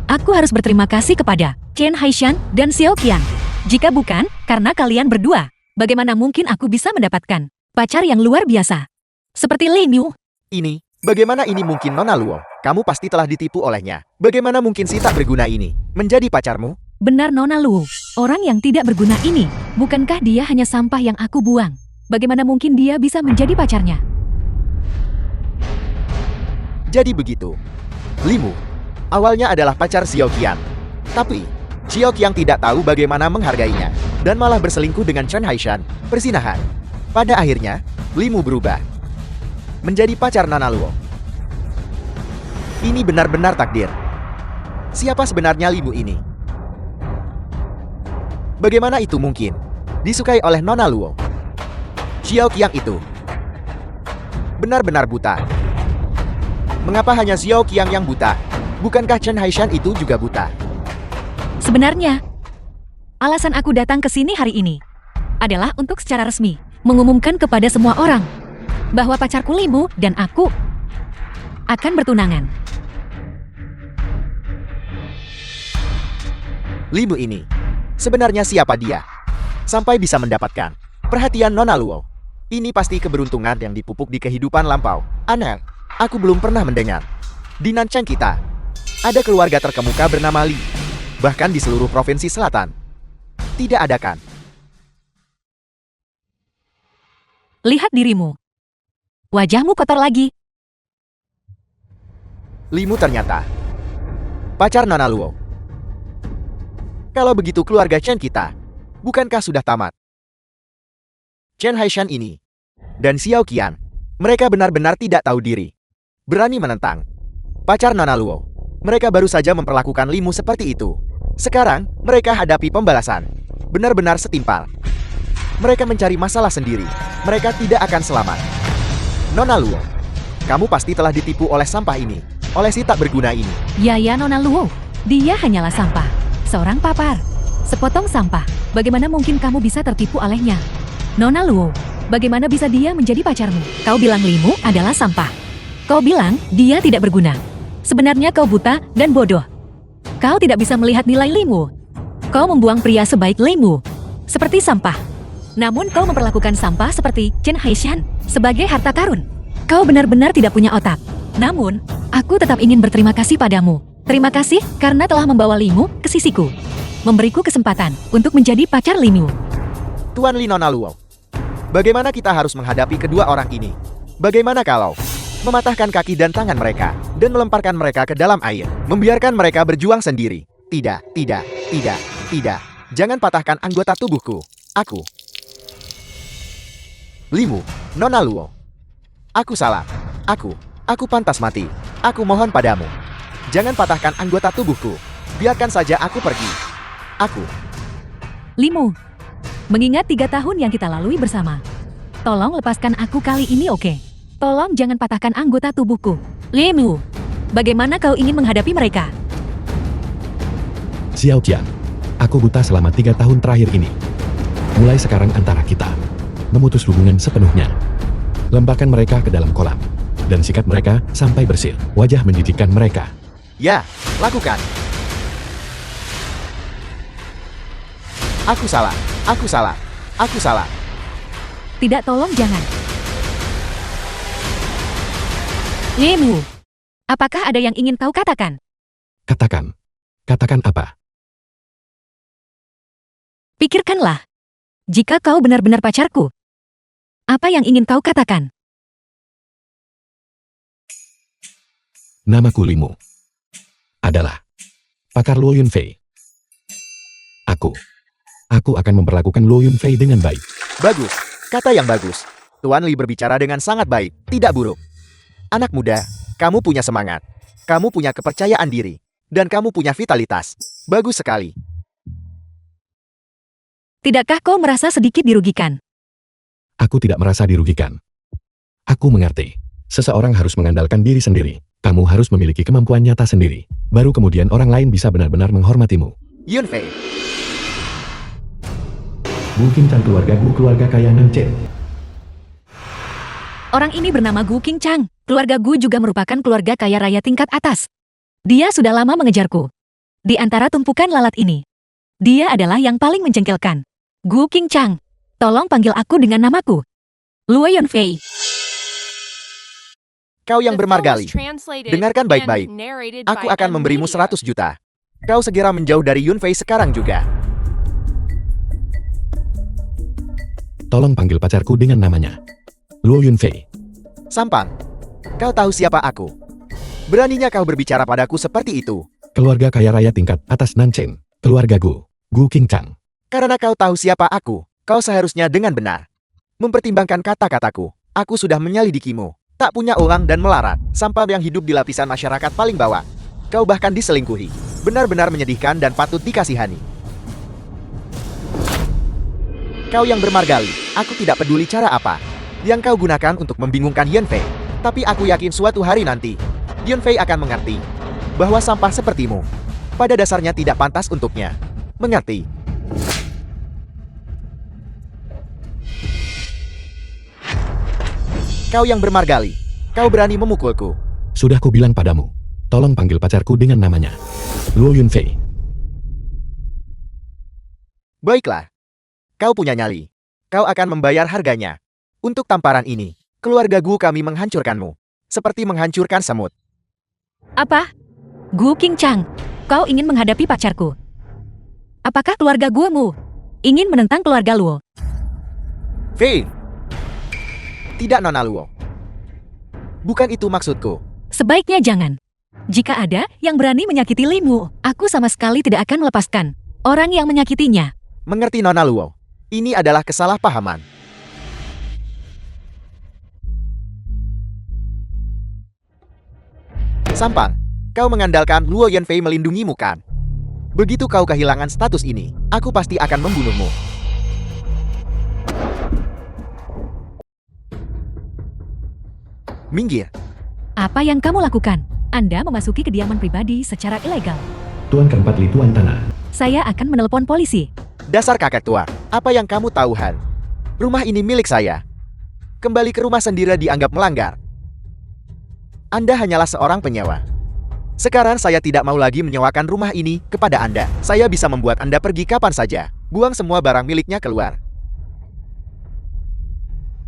aku harus berterima kasih kepada Chen Haishan dan Xiao Qiang. Jika bukan karena kalian berdua, bagaimana mungkin aku bisa mendapatkan pacar yang luar biasa seperti Limu? Bagaimana ini mungkin Nona Luo? Kamu pasti telah ditipu olehnya. Bagaimana mungkin si tak berguna ini menjadi pacarmu? Benar Nona Luo, orang yang tidak berguna ini, bukankah dia hanya sampah yang aku buang? Bagaimana mungkin dia bisa menjadi pacarnya? Jadi begitu. Limu awalnya adalah pacar Xiao Qiang. Tapi Xiao Qiang tidak tahu bagaimana menghargainya dan malah berselingkuh dengan Chen Haishan. Persinahan. Pada akhirnya, Limu berubah menjadi pacar Nona Luo. Ini benar-benar takdir. Siapa sebenarnya Limu ini? Bagaimana itu mungkin disukai oleh Nona Luo? Xiao Qiang itu benar-benar buta. Mengapa hanya Xiao Qiang yang buta? Bukankah Chen Haishan itu juga buta? Sebenarnya, alasan aku datang ke sini hari ini adalah untuk secara resmi mengumumkan kepada semua orang bahwa pacarku Limu dan aku akan bertunangan. Limu ini sebenarnya siapa dia? Sampai bisa mendapatkan perhatian Nona Luo. Ini pasti keberuntungan yang dipupuk di kehidupan lampau. Aneh, aku belum pernah mendengar. Di Nancheng kita, ada keluarga terkemuka bernama Li. Bahkan di seluruh provinsi selatan. Tidak ada kan? Lihat dirimu. Wajahmu kotor lagi. Limu ternyata pacar Nona Luo. Kalau begitu keluarga Chen kita, bukankah sudah tamat? Chen Haishan ini dan Xiao Qiang, mereka benar-benar tidak tahu diri. Berani menentang pacar Nona Luo. Mereka baru saja memperlakukan Limu seperti itu. Sekarang, mereka hadapi pembalasan. Benar-benar setimpal. Mereka mencari masalah sendiri. Mereka tidak akan selamat. Nona Luo, kamu pasti telah ditipu oleh sampah ini. Oleh si tak berguna ini. Ya Nona Luo, dia hanyalah sampah. Seorang papar. Sepotong sampah. Bagaimana mungkin kamu bisa tertipu olehnya? Nona Luo, bagaimana bisa dia menjadi pacarmu? Kau bilang Limu adalah sampah. Kau bilang dia tidak berguna. Sebenarnya kau buta dan bodoh. Kau tidak bisa melihat nilai Limu. Kau membuang pria sebaik Limu seperti sampah. Namun kau memperlakukan sampah seperti Chen Haishan sebagai harta karun. Kau benar-benar tidak punya otak. Namun, aku tetap ingin berterima kasih padamu. Terima kasih karena telah membawa Limu ke sisiku. Memberiku kesempatan untuk menjadi pacar Limu. Tuan Li Nona Luo, bagaimana kita harus menghadapi kedua orang ini? Bagaimana kalau mematahkan kaki dan tangan mereka dan melemparkan mereka ke dalam air, membiarkan mereka berjuang sendiri? Tidak, tidak, tidak, tidak. Jangan patahkan anggota tubuhku. Aku. Limu, Nona Luo. Aku salah. Aku pantas mati. Aku mohon padamu. Jangan patahkan anggota tubuhku. Biarkan saja aku pergi. Aku. Limu, mengingat 3 tahun yang kita lalui bersama. Tolong lepaskan aku kali ini, oke? Tolong jangan patahkan anggota tubuhku. Limu, bagaimana kau ingin menghadapi mereka? Xiao Qian, aku buta selama 3 tahun terakhir ini. Mulai sekarang antara kita memutus hubungan sepenuhnya. Lemparkan mereka ke dalam kolam dan sikat mereka sampai bersih. Wajah menjijikkan mereka. Ya, lakukan. Aku salah. Aku salah. Aku salah. Tidak, tolong jangan. Limu, apakah ada yang ingin kau katakan? Katakan. Katakan apa? Pikirkanlah. Jika kau benar-benar pacarku, apa yang ingin kau katakan? Namaku Limu. Adalah pakar Luo Yunfei. Aku akan memperlakukan Luo Yunfei dengan baik. Bagus. Kata yang bagus. Tuan Li berbicara dengan sangat baik, tidak buruk. Anak muda, kamu punya semangat. Kamu punya kepercayaan diri. Dan kamu punya vitalitas. Bagus sekali. Tidakkah kau merasa sedikit dirugikan? Aku tidak merasa dirugikan. Aku mengerti. Seseorang harus mengandalkan diri sendiri. Kamu harus memiliki kemampuan nyata sendiri. Baru kemudian orang lain bisa benar-benar menghormatimu. Yunfei. Mungkin keluarga kaya Nanchen. Orang ini bernama Gu Qingchang. Keluarga Gu juga merupakan keluarga kaya raya tingkat atas. Dia sudah lama mengejarku. Di antara tumpukan lalat ini, dia adalah yang paling menjengkelkan. Gu Qingchang, tolong panggil aku dengan namaku. Luo Yunfei. Kau yang The film bermargali. was translated Dengarkan and baik-baik. narrated Aku by akan M memberimu Media. 100 juta. Kau segera menjauh dari Yunfei sekarang juga. Tolong panggil pacarku dengan namanya. Luo Yunfei. Sampang. Kau tahu siapa aku? Beraninya kau berbicara padaku seperti itu. Keluarga kaya raya tingkat atas Nanchen. Keluarga Gu Qingchang. Karena kau tahu siapa aku, kau seharusnya dengan benar mempertimbangkan kata-kataku. Aku sudah menyelidikimu. Tak punya uang dan melarat. Sampah yang hidup di lapisan masyarakat paling bawah. Kau bahkan diselingkuhi. Benar-benar menyedihkan dan patut dikasihani. Kau yang bermargali. Aku tidak peduli cara apa yang kau gunakan untuk membingungkan Yunfei. Tapi aku yakin suatu hari nanti, Yunfei akan mengerti bahwa sampah sepertimu pada dasarnya tidak pantas untuknya. Mengerti? Kau yang bermargali. Kau berani memukulku. Sudah kubilang padamu. Tolong panggil pacarku dengan namanya. Luo Yunfei. Baiklah. Kau punya nyali. Kau akan membayar harganya. Untuk tamparan ini, keluarga Gu kami menghancurkanmu. Seperti menghancurkan semut. Apa? Gu Qingchang, kau ingin menghadapi pacarku? Apakah keluarga Gumu ingin menentang keluarga Luo? Fei. Tidak, Nona Luo. Bukan itu maksudku. Sebaiknya jangan. Jika ada yang berani menyakiti Limu, aku sama sekali tidak akan melepaskan orang yang menyakitinya. Mengerti, Nona Luo? Ini adalah kesalahpahaman. Sampang, kau mengandalkan Luo Yunfei melindungimu kan? Begitu kau kehilangan status ini, aku pasti akan membunuhmu. Minggir. Apa yang kamu lakukan? Anda memasuki kediaman pribadi secara ilegal. Tuan keempat Li Tuan Tanah. Saya akan menelpon polisi. Dasar kakek tua, apa yang kamu tahu, Han? Rumah ini milik saya. Kembali ke rumah sendiri dianggap melanggar. Anda hanyalah seorang penyewa. Sekarang saya tidak mau lagi menyewakan rumah ini kepada Anda. Saya bisa membuat Anda pergi kapan saja. Buang semua barang miliknya keluar.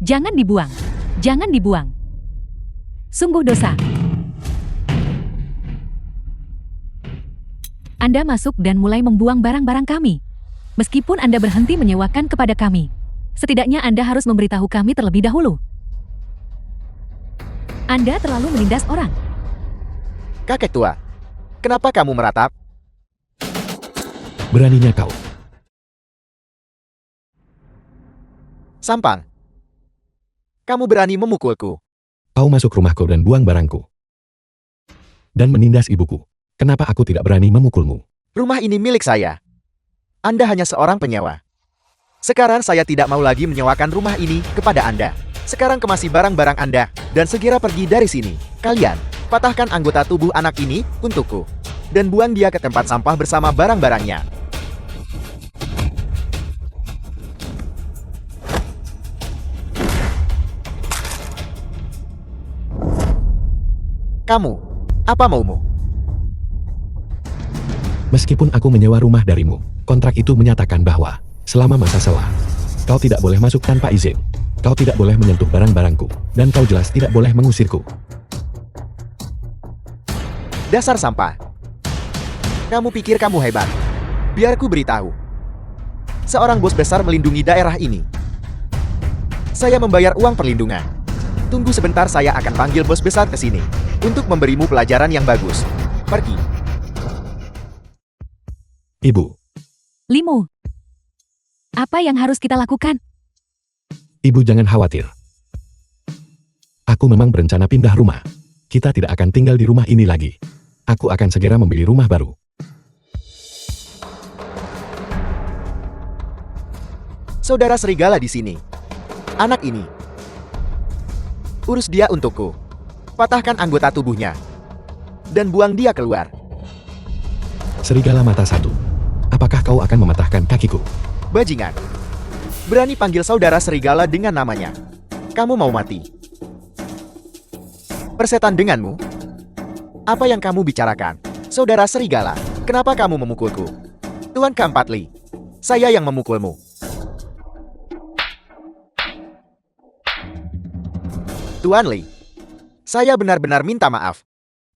Jangan dibuang. Jangan dibuang. Sungguh dosa. Anda masuk dan mulai membuang barang-barang kami. Meskipun Anda berhenti menyewakan kepada kami, setidaknya Anda harus memberitahu kami terlebih dahulu. Anda terlalu menindas orang. Kakek tua, kenapa kamu meratap? Beraninya kau. Sampang. Kamu berani memukulku. Kau masuk rumahku dan buang barangku. Dan menindas ibuku. Kenapa aku tidak berani memukulmu? Rumah ini milik saya. Anda hanya seorang penyewa. Sekarang saya tidak mau lagi menyewakan rumah ini kepada Anda. Sekarang kemasi barang-barang Anda dan segera pergi dari sini. Kalian, patahkan anggota tubuh anak ini untukku. Dan buang dia ke tempat sampah bersama barang-barangnya. Kamu, apa maumu? Meskipun aku menyewa rumah darimu, kontrak itu menyatakan bahwa selama masa sewa, kau tidak boleh masuk tanpa izin. Kau tidak boleh menyentuh barang-barangku, dan kau jelas tidak boleh mengusirku. Dasar sampah. Kamu pikir kamu hebat? Biar ku beritahu. Seorang bos besar melindungi daerah ini. Saya membayar uang perlindungan. Tunggu sebentar, saya akan panggil bos besar ke sini untuk memberimu pelajaran yang bagus. Pergi. Ibu, Limu, apa yang harus kita lakukan? ibu jangan khawatir. Aku memang berencana pindah rumah. Kita tidak akan tinggal di rumah ini lagi. Aku akan segera membeli rumah baru. Saudara serigala di sini. Anak ini. Urus dia untukku. Patahkan anggota tubuhnya. Dan buang dia keluar. Serigala mata satu. Apakah kau akan mematahkan kakiku? Bajingan. Berani panggil saudara serigala dengan namanya. Kamu mau mati. Persetan denganmu. Apa yang kamu bicarakan? Saudara serigala, kenapa kamu memukulku? Tuan keempat Li, saya yang memukulmu. Tuan Li, saya benar-benar minta maaf.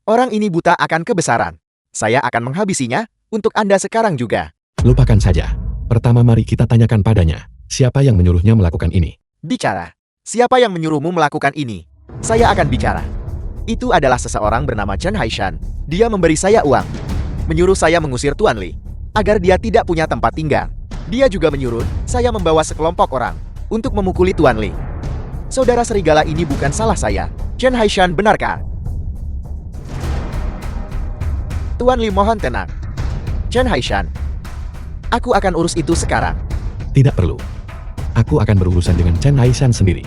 Orang ini buta akan kebesaran. Saya akan menghabisinya untuk Anda sekarang juga. Lupakan saja. Pertama mari kita tanyakan padanya. Siapa yang menyuruhnya melakukan ini? Bicara. Siapa yang menyuruhmu melakukan ini? Saya akan bicara. Itu adalah seseorang bernama Chen Haishan. Dia memberi saya uang. Menyuruh saya mengusir Tuan Li. Agar dia tidak punya tempat tinggal. Dia juga menyuruh saya membawa sekelompok orang untuk memukuli Tuan Li. Saudara serigala ini bukan salah saya. Chen Haishan, benarkah? Tuan Li, mohon tenang. Chen Haishan, aku akan urus itu sekarang. Tidak perlu. Aku akan berurusan dengan Chen Haishan sendiri.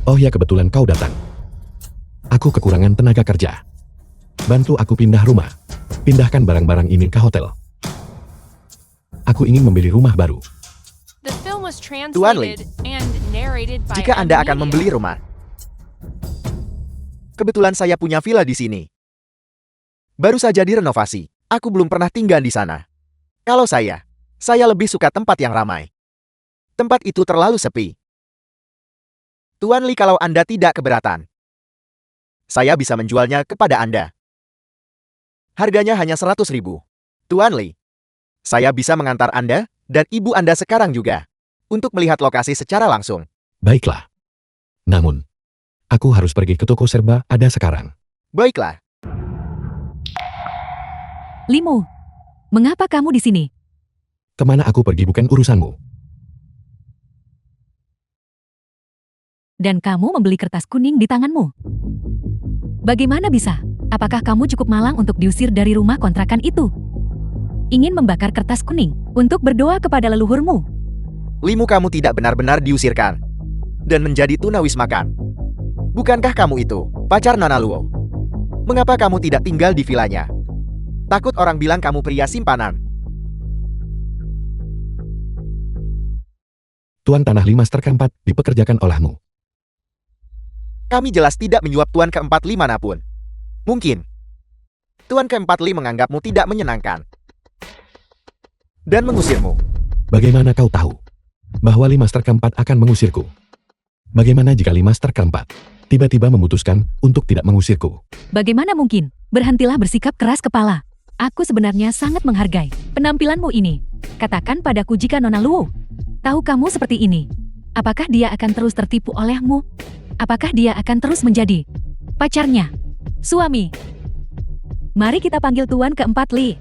Oh ya, kebetulan kau datang. Aku kekurangan tenaga kerja. Bantu aku pindah rumah. Pindahkan barang-barang ini ke hotel. Aku ingin membeli rumah baru. The film was Tuan Li, translated and narrated by jika Anda akan M membeli Media. rumah. Kebetulan saya punya villa di sini. Baru saja direnovasi. Aku belum pernah tinggal di sana. Kalau saya lebih suka tempat yang ramai. Tempat itu terlalu sepi. Tuan Li, kalau Anda tidak keberatan, saya bisa menjualnya kepada Anda. Harganya hanya 100.000. Tuan Li, saya bisa mengantar Anda dan ibu Anda sekarang juga untuk melihat lokasi secara langsung. Baiklah. Namun, aku harus pergi ke toko serba ada sekarang. Baiklah. Limu, mengapa kamu di sini? Kemana aku pergi bukan urusanmu. Dan kamu membeli kertas kuning di tanganmu. Bagaimana bisa? Apakah kamu cukup malang untuk diusir dari rumah kontrakan itu? Ingin membakar kertas kuning untuk berdoa kepada leluhurmu. Limu, kamu tidak benar-benar diusirkan dan menjadi tunawismakan. Bukankah kamu itu pacar Nana Luo? Mengapa kamu tidak tinggal di vilanya? Takut orang bilang kamu pria simpanan. Tuan Tanah Limaster keempat dipekerjakan olehmu. Kami jelas tidak menyuap Tuan keempat Li manapun. Mungkin Tuan keempat Li menganggapmu tidak menyenangkan dan mengusirmu. Bagaimana kau tahu bahwa Limaster keempat akan mengusirku? Bagaimana jika Limaster keempat tiba-tiba memutuskan untuk tidak mengusirku? Bagaimana mungkin? Berhentilah bersikap keras kepala. Aku sebenarnya sangat menghargai penampilanmu ini. Katakan padaku jika Nona Luo tahu kamu seperti ini. Apakah dia akan terus tertipu olehmu? Apakah dia akan terus menjadi pacarnya? Suami. Mari kita panggil Tuan keempat Li.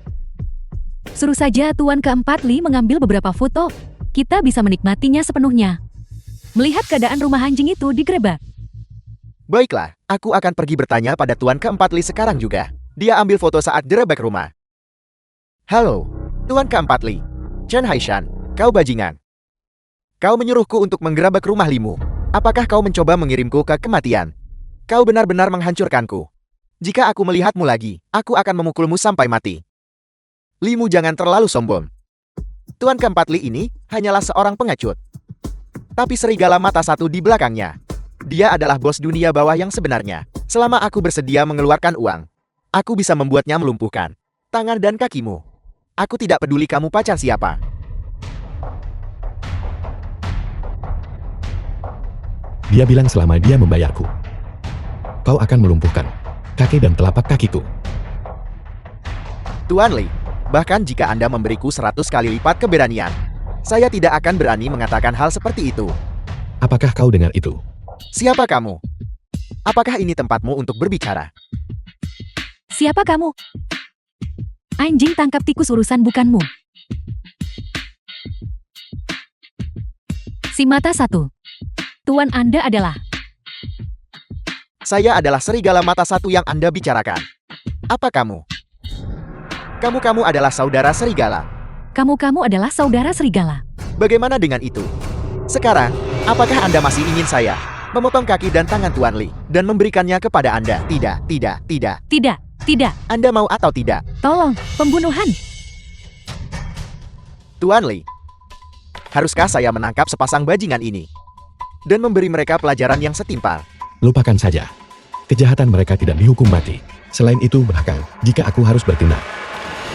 Suruh saja Tuan keempat Li mengambil beberapa foto. Kita bisa menikmatinya sepenuhnya. Melihat keadaan rumah anjing itu digerebek. Baiklah, aku akan pergi bertanya pada Tuan keempat Li sekarang juga. Dia ambil foto saat direbek rumah. Halo, Tuan keempat Li. Chen Haishan, kau bajingan. Kau menyuruhku untuk menggerebek rumah Limu. Apakah kau mencoba mengirimku ke kematian? Kau benar-benar menghancurkanku. Jika aku melihatmu lagi, aku akan memukulmu sampai mati. Limu jangan terlalu sombong. Tuan keempat Li ini hanyalah seorang pengecut. Tapi serigala mata satu di belakangnya. Dia adalah bos dunia bawah yang sebenarnya. Selama aku bersedia mengeluarkan uang, aku bisa membuatnya melumpuhkan tangan dan kakimu. Aku tidak peduli kamu pacar siapa. Dia bilang selama dia membayarku, kau akan melumpuhkan kaki dan telapak kakiku. Tuan Li, bahkan jika Anda memberiku 100 kali lipat keberanian, saya tidak akan berani mengatakan hal seperti itu. Apakah kau dengar itu? Siapa kamu? Apakah ini tempatmu untuk berbicara? Siapa kamu? Anjing tangkap tikus urusan bukanmu. Si mata satu. Tuan Anda adalah... Saya adalah serigala mata satu yang Anda bicarakan. Apa kamu? Kamu adalah saudara serigala. Kamu adalah saudara serigala. Bagaimana dengan itu? Sekarang, apakah Anda masih ingin saya memotong kaki dan tangan Tuan Li dan memberikannya kepada Anda? Tidak. Tidak. Anda mau atau tidak? Tolong, pembunuhan. Tuan Li, haruskah saya menangkap sepasang bajingan ini dan memberi mereka pelajaran yang setimpal? Lupakan saja. Kejahatan mereka tidak dihukum mati. Selain itu, bahkan jika aku harus bertindak,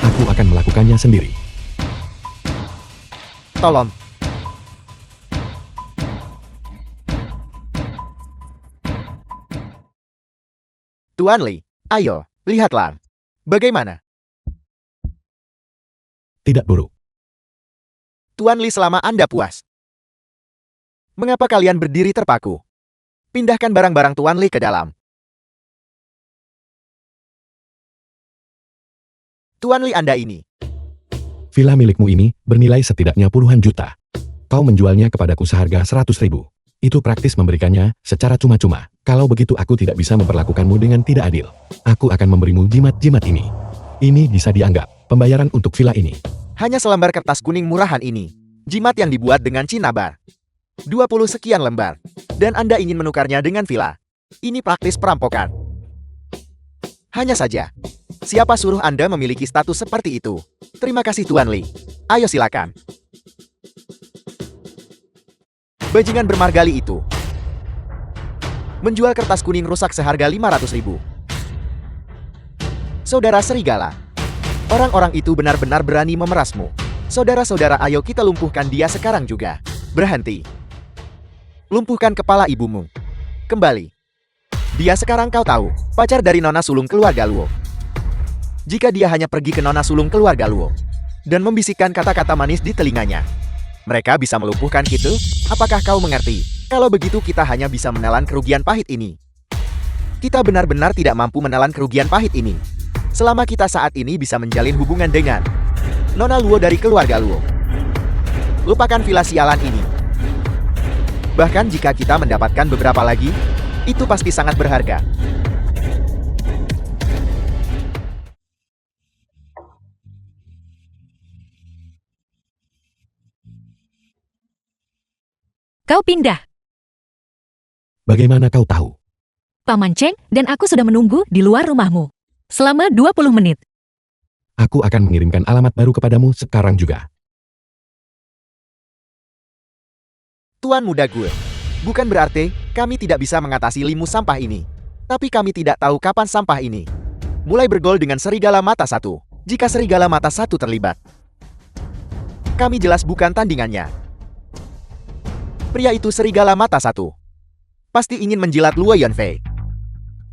aku akan melakukannya sendiri. Tolong. Tuan Li, ayo, lihatlah. Bagaimana? Tidak buruk. Tuan Li, selama Anda puas. Mengapa kalian berdiri terpaku? Pindahkan barang-barang Tuan Li ke dalam. Tuan Li, Anda ini. Villa milikmu ini bernilai setidaknya puluhan juta. Kau menjualnya kepadaku seharga 100.000. Itu praktis memberikannya secara cuma-cuma. Kalau begitu aku tidak bisa memperlakukanmu dengan tidak adil. Aku akan memberimu jimat-jimat ini. Ini bisa dianggap pembayaran untuk villa ini. Hanya selembar kertas kuning murahan ini. Jimat yang dibuat dengan cinabar. 20 sekian lembar. Dan Anda ingin menukarnya dengan villa. Ini praktis perampokan. Hanya saja, siapa suruh Anda memiliki status seperti itu? Terima kasih Tuan Li. Ayo silakan. Bajingan bermargali itu menjual kertas kuning rusak seharga 500.000. Saudara serigala, orang-orang itu benar-benar berani memerasmu. Saudara-saudara, ayo kita lumpuhkan dia sekarang juga. Berhenti. Lumpuhkan kepala ibumu. Kembali. Dia sekarang kau tahu, pacar dari Nona Sulung keluarga Luo. Jika dia hanya pergi ke Nona Sulung keluarga Luo dan membisikkan kata-kata manis di telinganya, mereka bisa melumpuhkan gitu? Apakah kau mengerti? Kalau begitu kita hanya bisa menelan kerugian pahit ini. Kita benar-benar tidak mampu menelan kerugian pahit ini. Selama kita saat ini bisa menjalin hubungan dengan Nona Luo dari keluarga Luo. Lupakan villa sialan ini. Bahkan jika kita mendapatkan beberapa lagi, itu pasti sangat berharga. Kau pindah. Bagaimana kau tahu? Paman Cheng dan aku sudah menunggu di luar rumahmu selama 20 menit. Aku akan mengirimkan alamat baru kepadamu sekarang juga. Tuan Muda Gue, bukan berarti kami tidak bisa mengatasi limu sampah ini. Tapi kami tidak tahu kapan sampah ini mulai bergol dengan serigala mata satu. Jika serigala mata satu terlibat, kami jelas bukan tandingannya. Pria itu serigala mata satu pasti ingin menjilat Luo Yunfei.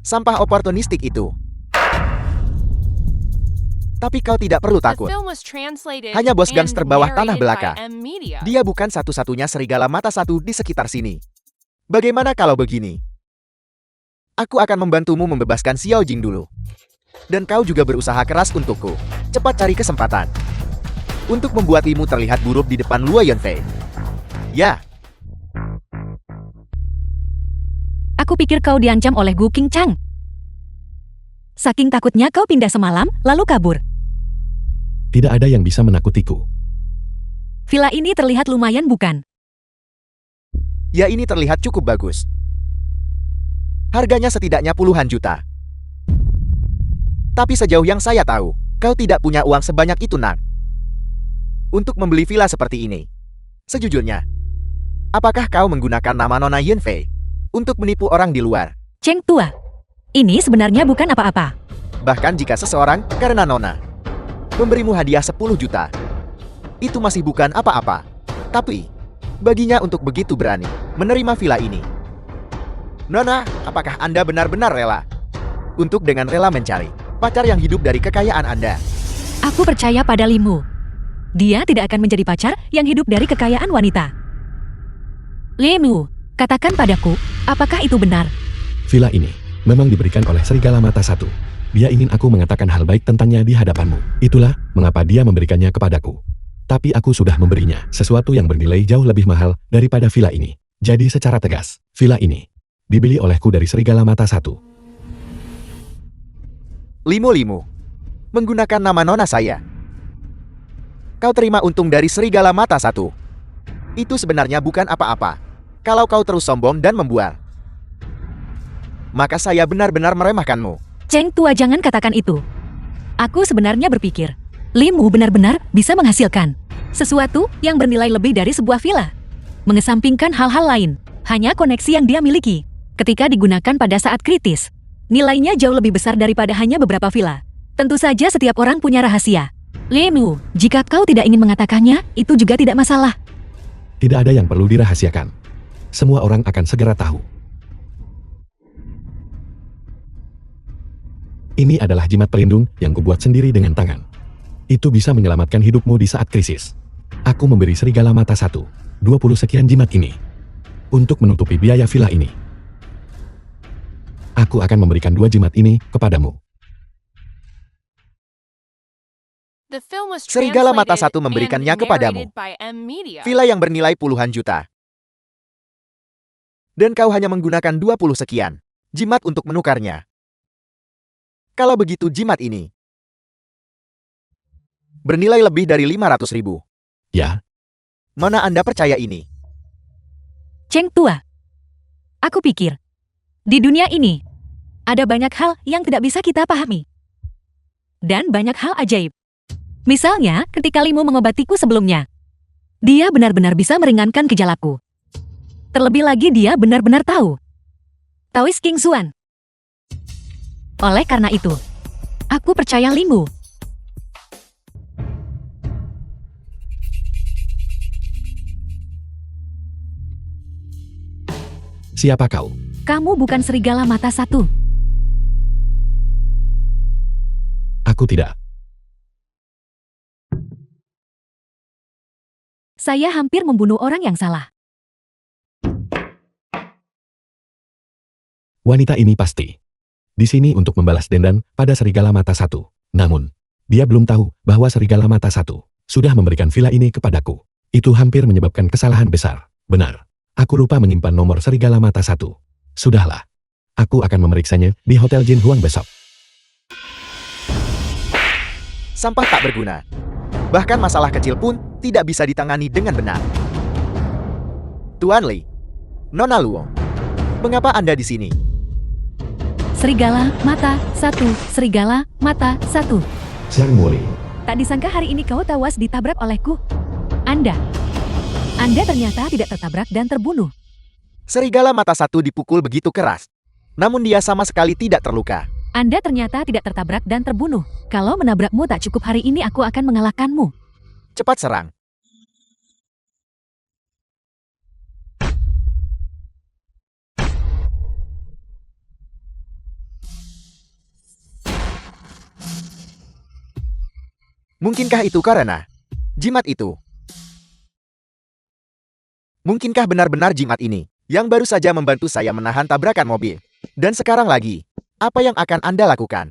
Sampah oportunistik itu. Tapi kau tidak perlu The takut. film was translated Hanya bos and gangster bawah tanah narrated belaka. by M Media. Dia bukan satu-satunya serigala mata satu di sekitar sini. Bagaimana kalau begini? Aku akan membantumu membebaskan Xiao Jing dulu. Dan kau juga berusaha keras untukku. Cepat cari kesempatan untuk membuat Limu terlihat buruk di depan Luo Yunfei. Ya, Aku pikir kau diancam oleh Gu Qingchang. Saking takutnya kau pindah semalam, lalu kabur. Tidak ada yang bisa menakutiku. Villa ini terlihat lumayan bukan? ya ini terlihat cukup bagus. Harganya setidaknya puluhan juta. Tapi sejauh yang saya tahu, kau tidak punya uang sebanyak itu, Nak. Untuk membeli villa seperti ini. Sejujurnya, apakah kau menggunakan nama Nona Yunfei untuk menipu orang di luar? Cheng Tua, ini sebenarnya bukan apa-apa. Bahkan jika seseorang, karena Nona, memberimu hadiah 10 juta, itu masih bukan apa-apa. Tapi, baginya untuk begitu berani menerima villa ini. Nona, apakah Anda benar-benar rela untuk dengan rela mencari pacar yang hidup dari kekayaan Anda? Aku percaya pada Limu. Dia tidak akan menjadi pacar yang hidup dari kekayaan wanita. Limu, katakan padaku, apakah itu benar? Villa ini memang diberikan oleh Serigala Mata Satu. Dia ingin aku mengatakan hal baik tentangnya di hadapanmu. Itulah mengapa dia memberikannya kepadaku. Tapi aku sudah memberinya sesuatu yang bernilai jauh lebih mahal daripada villa ini. Jadi secara tegas, villa ini dibeli olehku dari Serigala Mata Satu. Limu, menggunakan nama Nona saya. Kau terima untung dari Serigala Mata Satu. Itu sebenarnya bukan apa-apa. Kalau kau terus sombong dan membual, maka saya benar-benar meremehkanmu. Cheng Tua, jangan katakan itu. Aku sebenarnya berpikir, Limu benar-benar bisa menghasilkan sesuatu yang bernilai lebih dari sebuah villa. Mengesampingkan hal-hal lain, hanya koneksi yang dia miliki. Ketika digunakan pada saat kritis, nilainya jauh lebih besar daripada hanya beberapa villa. Tentu saja setiap orang punya rahasia. Limu, jika kau tidak ingin mengatakannya, itu juga tidak masalah. Tidak ada yang perlu dirahasiakan. Semua orang akan segera tahu. Ini adalah jimat pelindung yang kubuat sendiri dengan tangan. Itu bisa menyelamatkan hidupmu di saat krisis. Aku memberi Serigala Mata Satu 20 sekian jimat ini untuk menutupi biaya villa ini. Aku akan memberikan 2 jimat ini kepadamu. The film was Serigala Mata translated Satu memberikannya and kepadamu. narrated by M Media. Villa yang bernilai puluhan juta. Dan kau hanya menggunakan 20 sekian jimat untuk menukarnya. Kalau begitu jimat ini bernilai lebih dari 500.000. Ya, Mana Anda percaya ini? Cheng Tua, aku pikir, di dunia ini, ada banyak hal yang tidak bisa kita pahami. Dan banyak hal ajaib. Misalnya, ketika Limu mengobatiku sebelumnya, dia benar-benar bisa meringankan gejalaku. Terlebih lagi dia benar-benar tahu Taoist King Xuan. Oleh karena itu, aku percaya Limu. siapa kau? Kamu bukan Serigala Mata Satu. Aku tidak. Saya hampir membunuh orang yang salah. Wanita ini pasti di sini untuk membalas dendam pada Serigala Mata Satu. Namun, dia belum tahu bahwa Serigala Mata Satu sudah memberikan villa ini kepadaku. Itu hampir menyebabkan kesalahan besar. Benar, aku lupa menyimpan nomor Serigala Mata Satu. Sudahlah, aku akan memeriksanya di Hotel Jin Huang besok. Sampah tak berguna. Bahkan masalah kecil pun tidak bisa ditangani dengan benar. Tuan Li, Nona Luo, mengapa Anda di sini? Serigala Mata Satu, Serigala Mata Satu. Xiang Moli. Tak disangka hari ini kau tewas ditabrak olehku. Anda ternyata tidak tertabrak dan terbunuh. Serigala mata satu dipukul begitu keras. Namun dia sama sekali tidak terluka. Anda ternyata tidak tertabrak dan terbunuh. Kalau menabrakmu tak cukup hari ini aku akan mengalahkanmu. Cepat serang. Mungkinkah itu karena jimat itu? Mungkinkah benar-benar jimat ini yang baru saja membantu saya menahan tabrakan mobil? Dan sekarang lagi, apa yang akan Anda lakukan?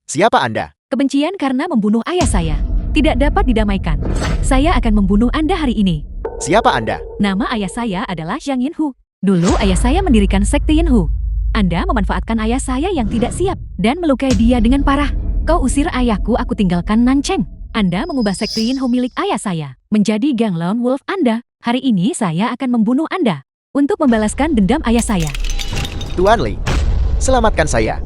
Siapa Anda? Kebencian karena membunuh ayah saya tidak dapat didamaikan. Saya akan membunuh Anda hari ini. Siapa Anda? Nama ayah saya adalah Zhang Yinhu. Dulu ayah saya mendirikan sekte Yinhu. Anda memanfaatkan ayah saya yang tidak siap dan melukai dia dengan parah. Kau usir ayahku, aku tinggalkan Nancheng. Anda mengubah sekte Yinhu milik ayah saya menjadi geng Lone Wolf Anda. Hari ini saya akan membunuh Anda untuk membalaskan dendam ayah saya. Tuan Li, selamatkan saya.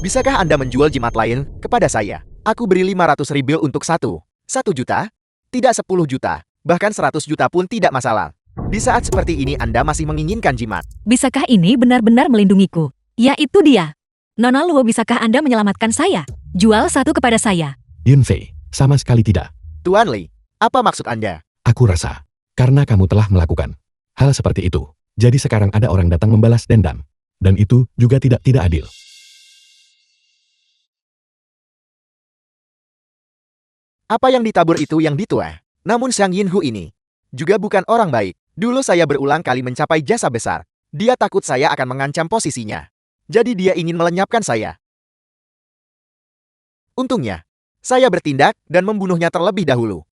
Bisakah Anda menjual jimat lain kepada saya? Aku beri 500 ribu untuk satu. 1 juta? Tidak 10 juta. Bahkan 100 juta pun tidak masalah. Di saat seperti ini Anda masih menginginkan jimat. Bisakah ini benar-benar melindungiku? Ya, itu dia. Nona Luo, bisakah Anda menyelamatkan saya? Jual satu kepada saya. Yun Fei, sama sekali tidak. Tuan Li, apa maksud Anda? Aku rasa, karena kamu telah melakukan hal seperti itu, jadi sekarang ada orang datang membalas dendam. Dan itu juga tidak adil. Apa yang ditabur itu yang dituai? Namun Zhang Yinhu ini juga bukan orang baik. Dulu saya berulang kali mencapai jasa besar. Dia takut saya akan mengancam posisinya. Jadi dia ingin melenyapkan saya. Untungnya, saya bertindak dan membunuhnya terlebih dahulu.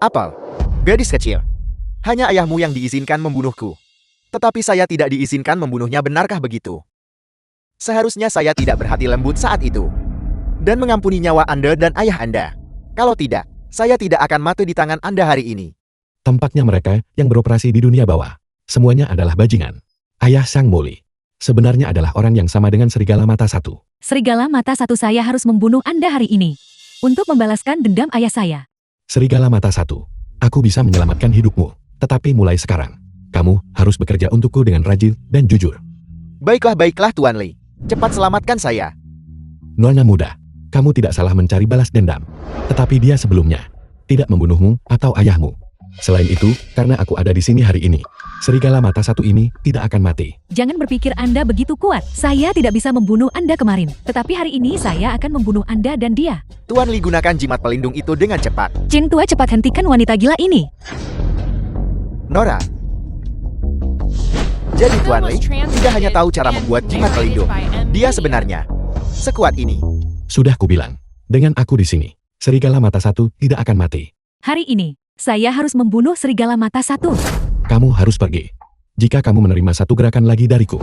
Apel, gadis kecil. Hanya ayahmu yang diizinkan membunuhku. Tetapi saya tidak diizinkan membunuhnya, benarkah begitu? Seharusnya saya tidak berhati lembut saat itu. Dan mengampuni nyawa Anda dan ayah Anda. Kalau tidak, saya tidak akan mati di tangan Anda hari ini. Tampaknya mereka yang beroperasi di dunia bawah, semuanya adalah bajingan. Ayah Sang Moli sebenarnya adalah orang yang sama dengan serigala mata satu. Serigala mata satu, saya harus membunuh Anda hari ini untuk membalaskan dendam ayah saya. Serigala mata satu, aku bisa menyelamatkan hidupmu. Tetapi mulai sekarang, kamu harus bekerja untukku dengan rajin dan jujur. Baiklah Tuan Li. Cepat selamatkan saya. Nona muda, kamu tidak salah mencari balas dendam. Tetapi dia sebelumnya tidak membunuhmu atau ayahmu. Selain itu, karena aku ada di sini hari ini, serigala mata satu ini tidak akan mati. Jangan berpikir Anda begitu kuat. Saya tidak bisa membunuh Anda kemarin. Tetapi hari ini saya akan membunuh Anda dan dia. Tuan Li, gunakan jimat pelindung itu dengan cepat. Cheng Tua, cepat hentikan wanita gila ini. Nora. Jadi Tuan Li tidak hanya tahu cara membuat jimat pelindung. Dia sebenarnya sekuat ini. Sudah kubilang, dengan aku di sini, serigala mata satu tidak akan mati. Hari ini, saya harus membunuh serigala mata satu. Kamu harus pergi. Jika kamu menerima satu gerakan lagi dariku,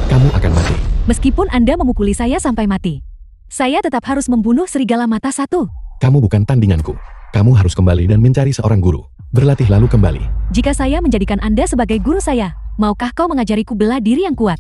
kamu akan mati. Meskipun Anda memukuli saya sampai mati, saya tetap harus membunuh serigala mata satu. Kamu bukan tandinganku. Kamu harus kembali dan mencari seorang guru. Berlatih lalu kembali. Jika saya menjadikan Anda sebagai guru saya, maukah kau mengajariku bela diri yang kuat?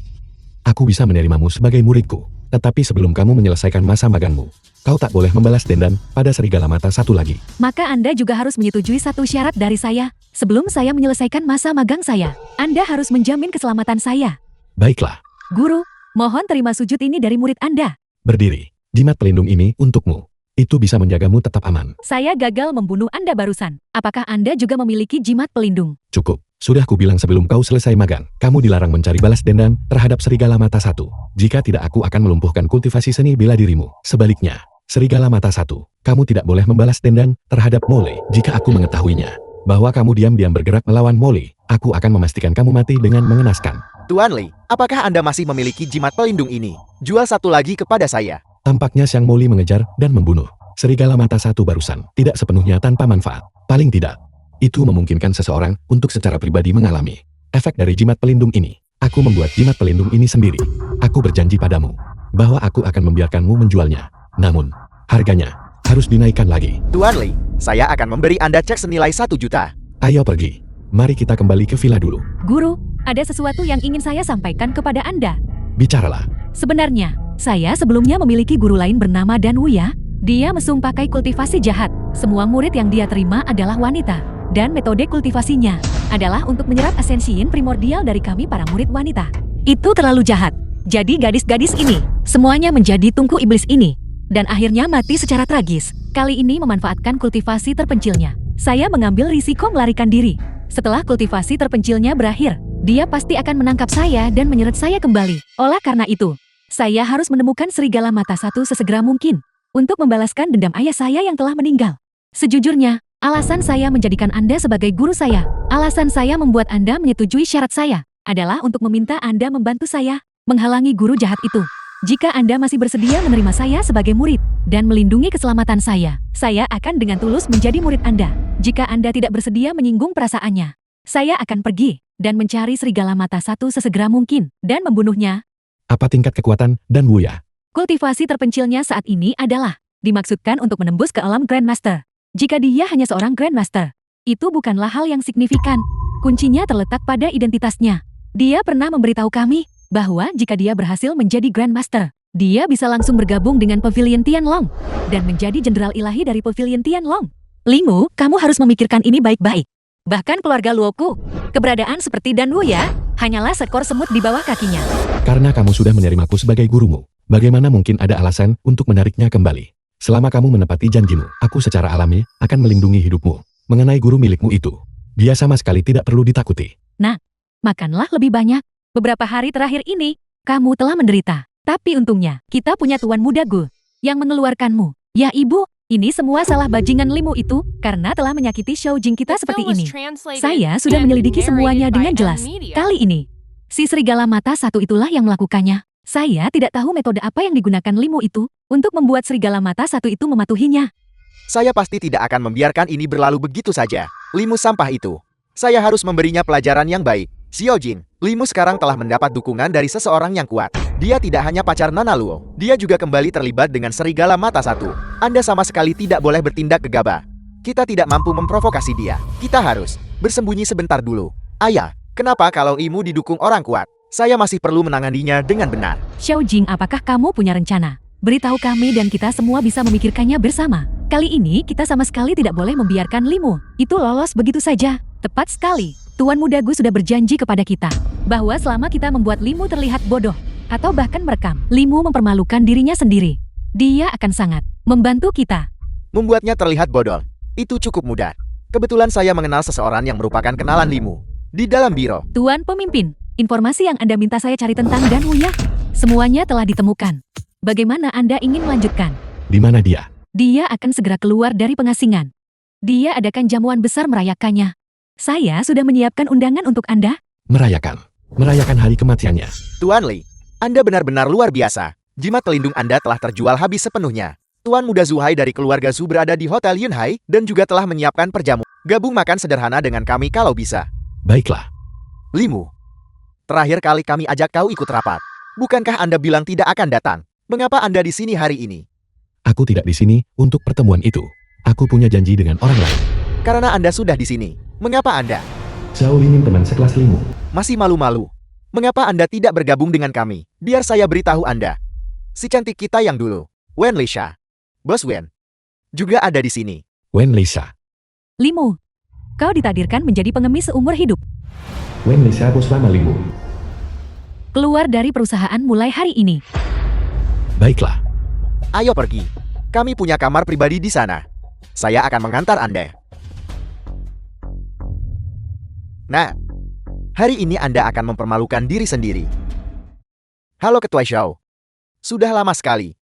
Aku bisa menerimamu sebagai muridku. Tetapi sebelum kamu menyelesaikan masa magangmu, kau tak boleh membalas dendam pada serigala mata satu lagi. Maka Anda juga harus menyetujui satu syarat dari saya. Sebelum saya menyelesaikan masa magang saya, Anda harus menjamin keselamatan saya. Baiklah. Guru, mohon terima sujud ini dari murid Anda. Berdiri. Jimat pelindung ini untukmu. Itu bisa menjagamu tetap aman. Saya gagal membunuh Anda barusan. Apakah Anda juga memiliki jimat pelindung? Cukup. Sudah kubilang sebelum kau selesai magang, kamu dilarang mencari balas dendam terhadap serigala mata satu. Jika tidak, aku akan melumpuhkan kultivasi seni bela dirimu. Sebaliknya, serigala mata satu, kamu tidak boleh membalas dendam terhadap Mole. Jika aku mengetahuinya bahwa kamu diam-diam bergerak melawan Mole, aku akan memastikan kamu mati dengan mengenaskan. Tuan Li, apakah Anda masih memiliki jimat pelindung ini? Jual satu lagi kepada saya. Tampaknya Xiang Moli mengejar dan membunuh serigala mata satu barusan, tidak sepenuhnya tanpa manfaat. Paling tidak, itu memungkinkan seseorang untuk secara pribadi mengalami efek dari jimat pelindung ini. Aku membuat jimat pelindung ini sendiri. Aku berjanji padamu bahwa aku akan membiarkanmu menjualnya. Namun, harganya harus dinaikkan lagi. Tuan Li, saya akan memberi Anda cek senilai 1 juta. Ayo pergi. Mari kita kembali ke villa dulu. Guru, ada sesuatu yang ingin saya sampaikan kepada Anda. Bicaralah. Sebenarnya, saya sebelumnya memiliki guru lain bernama Dan Wuya. Dia mesum pakai kultivasi jahat. Semua murid yang dia terima adalah wanita. Dan metode kultivasinya adalah untuk menyerap esensiin primordial dari kami para murid wanita. Itu terlalu jahat. Jadi gadis-gadis ini, semuanya menjadi tungku iblis ini. Dan akhirnya mati secara tragis. Kali ini memanfaatkan kultivasi terpencilnya. Saya mengambil risiko melarikan diri. Setelah kultivasi terpencilnya berakhir, dia pasti akan menangkap saya dan menyeret saya kembali. Oleh karena itu, saya harus menemukan serigala mata satu sesegera mungkin untuk membalaskan dendam ayah saya yang telah meninggal. Sejujurnya, alasan saya menjadikan Anda sebagai guru saya, alasan saya membuat Anda menyetujui syarat saya, adalah untuk meminta Anda membantu saya menghalangi guru jahat itu. Jika Anda masih bersedia menerima saya sebagai murid dan melindungi keselamatan saya akan dengan tulus menjadi murid Anda. Jika Anda tidak bersedia menyinggung perasaannya, saya akan pergi dan mencari serigala mata satu sesegera mungkin dan membunuhnya. Apa tingkat kekuatan dan Wuya? Kultivasi terpencilnya saat ini adalah dimaksudkan untuk menembus ke alam Grandmaster. Jika dia hanya seorang Grandmaster, itu bukanlah hal yang signifikan. Kuncinya terletak pada identitasnya. Dia pernah memberitahu kami bahwa jika dia berhasil menjadi Grandmaster, dia bisa langsung bergabung dengan Pavilion Tianlong dan menjadi jenderal ilahi dari Pavilion Tianlong. Limu, kamu harus memikirkan ini baik-baik. Bahkan keluarga Luoku, keberadaan seperti Dan Wuya, hanyalah seekor semut di bawah kakinya. Karena kamu sudah menerimaku sebagai gurumu, bagaimana mungkin ada alasan untuk menariknya kembali? Selama kamu menepati janjimu, aku secara alami akan melindungi hidupmu. Mengenai guru milikmu itu, dia sama sekali tidak perlu ditakuti. Nah, makanlah lebih banyak. Beberapa hari terakhir ini, kamu telah menderita. Tapi untungnya, kita punya tuan muda Gu yang mengeluarkanmu. Ya ibu, ini semua salah bajingan Limu itu karena telah menyakiti Xiaojing kita The seperti film was ini. translated Saya sudah and menyelidiki semuanya narrated dengan by jelas. M-Media. Kali ini, si serigala mata satu itulah yang melakukannya. Saya tidak tahu metode apa yang digunakan Limu itu untuk membuat serigala mata satu itu mematuhinya. Saya pasti tidak akan membiarkan ini berlalu begitu saja. Limu sampah itu. Saya harus memberinya pelajaran yang baik. Xiaojing, Limu sekarang telah mendapat dukungan dari seseorang yang kuat. Dia tidak hanya pacar Nona Luo, dia juga kembali terlibat dengan serigala mata satu. Anda sama sekali tidak boleh bertindak gegabah. Kita tidak mampu memprovokasi dia. Kita harus bersembunyi sebentar dulu. Ayah, kenapa kalau Limu didukung orang kuat? Saya masih perlu menanganinya dengan benar. Xiaojing, apakah kamu punya rencana? Beritahu kami dan kita semua bisa memikirkannya bersama. Kali ini kita sama sekali tidak boleh membiarkan Limu itu lolos begitu saja. Tepat sekali. Tuan Muda Gu sudah berjanji kepada kita bahwa selama kita membuat Limu terlihat bodoh atau bahkan merekam, Limu mempermalukan dirinya sendiri, dia akan sangat membantu kita. Membuatnya terlihat bodoh. Itu cukup mudah. Kebetulan saya mengenal seseorang yang merupakan kenalan Limu di dalam biro. Tuan Pemimpin, informasi yang Anda minta saya cari tentang Dan Wuya, semuanya telah ditemukan. Bagaimana Anda ingin melanjutkan? Di mana dia? Dia akan segera keluar dari pengasingan. Dia adakan jamuan besar merayakannya. Saya sudah menyiapkan undangan untuk Anda. Merayakan hari kematiannya. Tuan Li, Anda benar-benar luar biasa. Jimat pelindung Anda telah terjual habis sepenuhnya. Tuan muda Zuhai dari keluarga Zu berada di Hotel Yunhai dan juga telah menyiapkan perjamuan. Gabung makan sederhana dengan kami kalau bisa. Baiklah, Limu, terakhir kali kami ajak kau ikut rapat. Bukankah Anda bilang tidak akan datang? Mengapa Anda di sini hari ini? aku tidak di sini untuk pertemuan itu. Aku punya janji dengan orang lain. Karena Anda sudah di sini. Mengapa Anda Zhao Limin teman sekelas Limu. masih malu-malu? Mengapa Anda tidak bergabung dengan kami? Biar saya beritahu Anda. Si cantik kita yang dulu, Wen Lisha, Bos Wen, juga ada di sini. Wen Lisa. Limu, kau ditakdirkan menjadi pengemis seumur hidup. Wen Lisa bos lama Limu. Keluar dari perusahaan mulai hari ini. Baiklah, Ayo pergi. Kami punya kamar pribadi di sana. Saya akan mengantar Anda. Nah, hari ini Anda akan mempermalukan diri sendiri. Halo Ketua Xiao. Sudah lama sekali.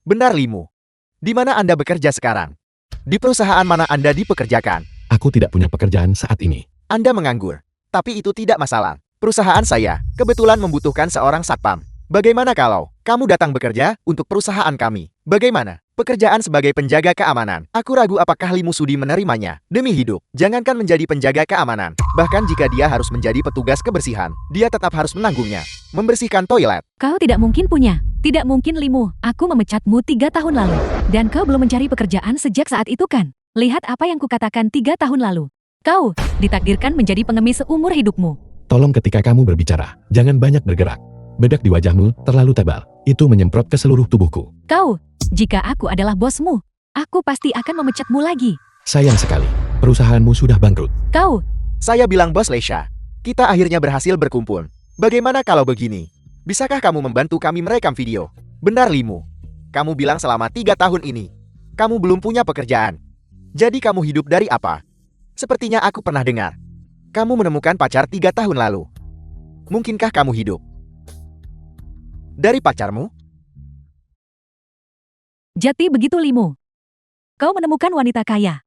Benar Limu. Di mana Anda bekerja sekarang? Di perusahaan mana Anda dipekerjakan? aku tidak punya pekerjaan saat ini. Anda menganggur. Tapi itu tidak masalah. Perusahaan saya kebetulan membutuhkan seorang satpam. Bagaimana kalau kamu datang bekerja untuk perusahaan kami? Bagaimana? Pekerjaan sebagai penjaga keamanan. Aku ragu apakah Limu sudi menerimanya. Demi hidup, jangankan menjadi penjaga keamanan. Bahkan jika dia harus menjadi petugas kebersihan, dia tetap harus menanggungnya. Membersihkan toilet. Kau tidak mungkin punya. Tidak mungkin Limu, aku memecatmu 3 tahun lalu. Dan kau belum mencari pekerjaan sejak saat itu kan? Lihat apa yang kukatakan 3 tahun lalu. Kau ditakdirkan menjadi pengemis seumur hidupmu. Tolong ketika kamu berbicara, jangan banyak bergerak. Bedak di wajahmu terlalu tebal. Itu menyemprot ke seluruh tubuhku. Kau Jika aku adalah bosmu, aku pasti akan memecatmu lagi. Sayang sekali, perusahaanmu sudah bangkrut. Kau, Saya bilang Bos Leisha, kita akhirnya berhasil berkumpul. Bagaimana kalau begini? Bisakah kamu membantu kami merekam video? Benar Limu. Kamu bilang selama 3 tahun ini, kamu belum punya pekerjaan. Jadi kamu hidup dari apa? Sepertinya aku pernah dengar. Kamu menemukan pacar 3 tahun lalu. Mungkinkah kamu hidup dari pacarmu? Jati begitu Limu. Kau menemukan wanita kaya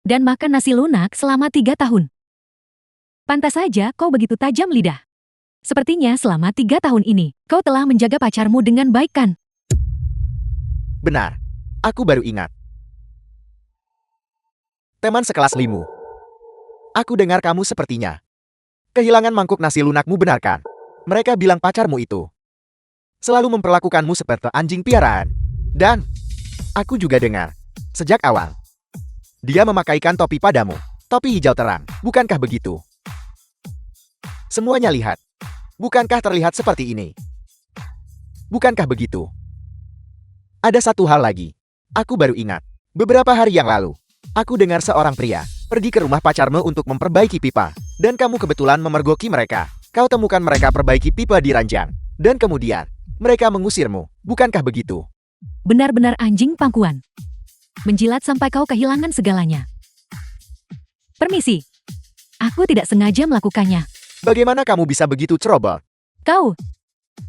dan makan nasi lunak selama 3 tahun. Pantas saja kau begitu tajam lidah. Sepertinya selama 3 tahun ini, kau telah menjaga pacarmu dengan baik kan? Benar. Aku baru ingat. Teman sekelas Limu. Aku dengar kamu sepertinya kehilangan mangkuk nasi lunakmu, benar kan? Mereka bilang pacarmu itu selalu memperlakukanmu seperti anjing piaraan. Dan aku juga dengar sejak awal dia memakaikan topi padamu. Topi hijau terang, bukankah begitu? Semuanya lihat. Bukankah terlihat seperti ini? Bukankah begitu? Ada satu hal lagi. Aku baru ingat. Beberapa hari yang lalu, aku dengar seorang pria pergi ke rumah pacarmu untuk memperbaiki pipa. Dan kamu kebetulan memergoki mereka. Kau temukan mereka perbaiki pipa di ranjang. Dan kemudian, mereka mengusirmu. Bukankah begitu? Benar-benar anjing pangkuan. Menjilat sampai kau kehilangan segalanya. Permisi. Aku tidak sengaja melakukannya. Bagaimana kamu bisa begitu ceroboh? Kau,